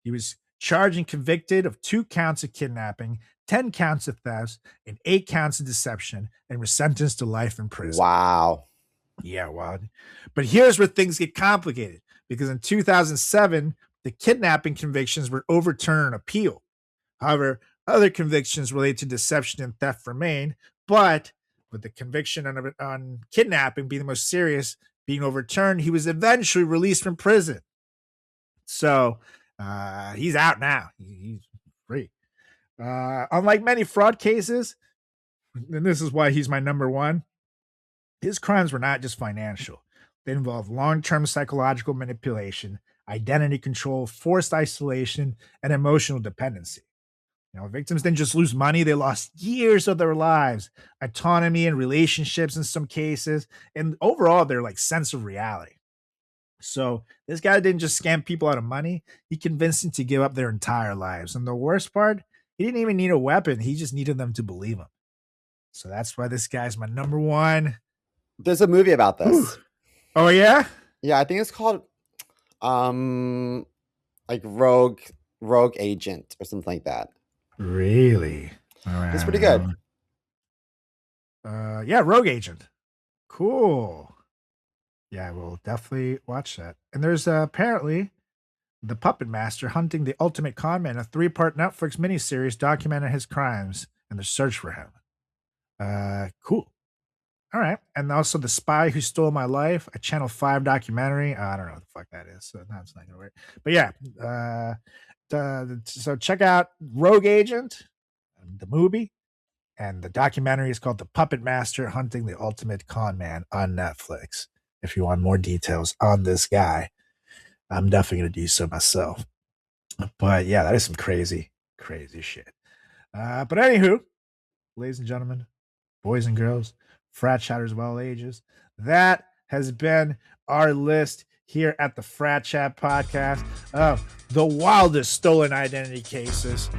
He was charged and convicted of 2 counts of kidnapping, 10 counts of theft, and 8 counts of deception, and was sentenced to life in prison. Wow. Yeah, well, but here's where things get complicated, because in 2007, the kidnapping convictions were overturned on appeal. However, other convictions related to deception and theft remain, but with the conviction on kidnapping being the most serious being overturned, he was eventually released from prison. So he's out now. He's free. Unlike many fraud cases, and this is why he's my number one, his crimes were not just financial. They involved long-term psychological manipulation, identity control, forced isolation, and emotional dependency. Victims didn't just lose money, they lost years of their lives, autonomy and relationships in some cases, and overall their sense of reality. So this guy didn't just scam people out of money, he convinced them to give up their entire lives. And the worst part, he didn't even need a weapon, he just needed them to believe him. So that's why this guy's my number one. There's a movie about this. Ooh. Oh yeah? Yeah, I think it's called Rogue Agent or something like that. Really? It's pretty good. Yeah, Rogue Agent. Cool. Yeah, we'll definitely watch that. And there's apparently The Puppet Master Hunting the Ultimate Conman, a 3-part Netflix miniseries documenting his crimes and the search for him. Cool. All right. And also The Spy Who Stole My Life, a Channel 5 documentary. I don't know what the fuck that is, so that's not gonna work. But yeah, so check out Rogue Agent, the movie, and the documentary is called The Puppet Master Hunting the Ultimate Con Man on Netflix. If you want more details on this guy, I'm definitely going to do so myself. But yeah, that is some crazy, crazy shit. But anywho, ladies and gentlemen, boys and girls, frat chatters of all ages, that has been our list here at the Frat Chat podcast of the wildest stolen identity cases.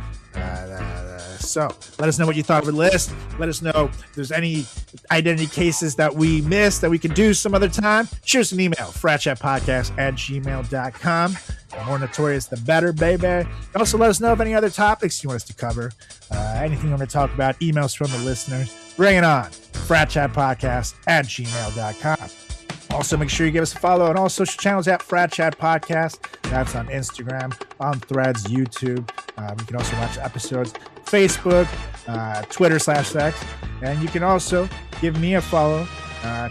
So let us know what you thought of the list. Let us know if there's any identity cases that we missed that we could do some other time. Shoot us an email, fratchatpodcast@gmail.com. The more notorious, the better, baby. Also, let us know of any other topics you want us to cover. Anything you want to talk about, emails from the listeners. Bring it on. fratchatpodcast@gmail.com. Also, make sure you give us a follow on all social channels at FratChat Podcast. That's on Instagram, on Threads, YouTube. You can also watch episodes, Facebook, Twitter/X. And you can also give me a follow.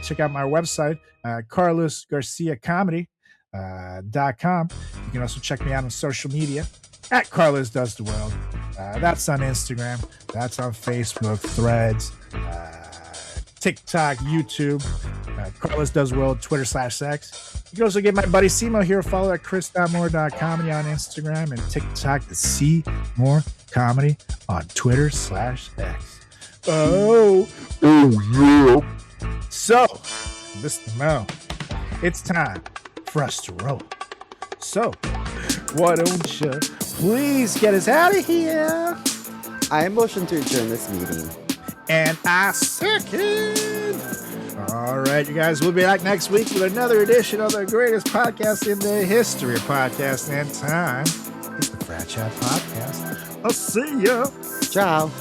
Check out my website, carlosgarciacomedy.com. You can also check me out on social media at Carlos Does the World. That's on Instagram. That's on Facebook, Threads, TikTok, YouTube, Carlos Does World, Twitter/X. You can also give my buddy CMO here a follow at chris.moore.comedy on Instagram and TikTok to see more comedy on Twitter/X. Oh yeah. So, Mr. Mo, it's time for us to roll. So, why don't you please get us out of here? I motion to adjourn this meeting. And I second. All right, you guys, we'll be back next week with another edition of the greatest podcast in the history of podcasting and time. It's the Frat Chat Podcast. I'll see ya. Ciao.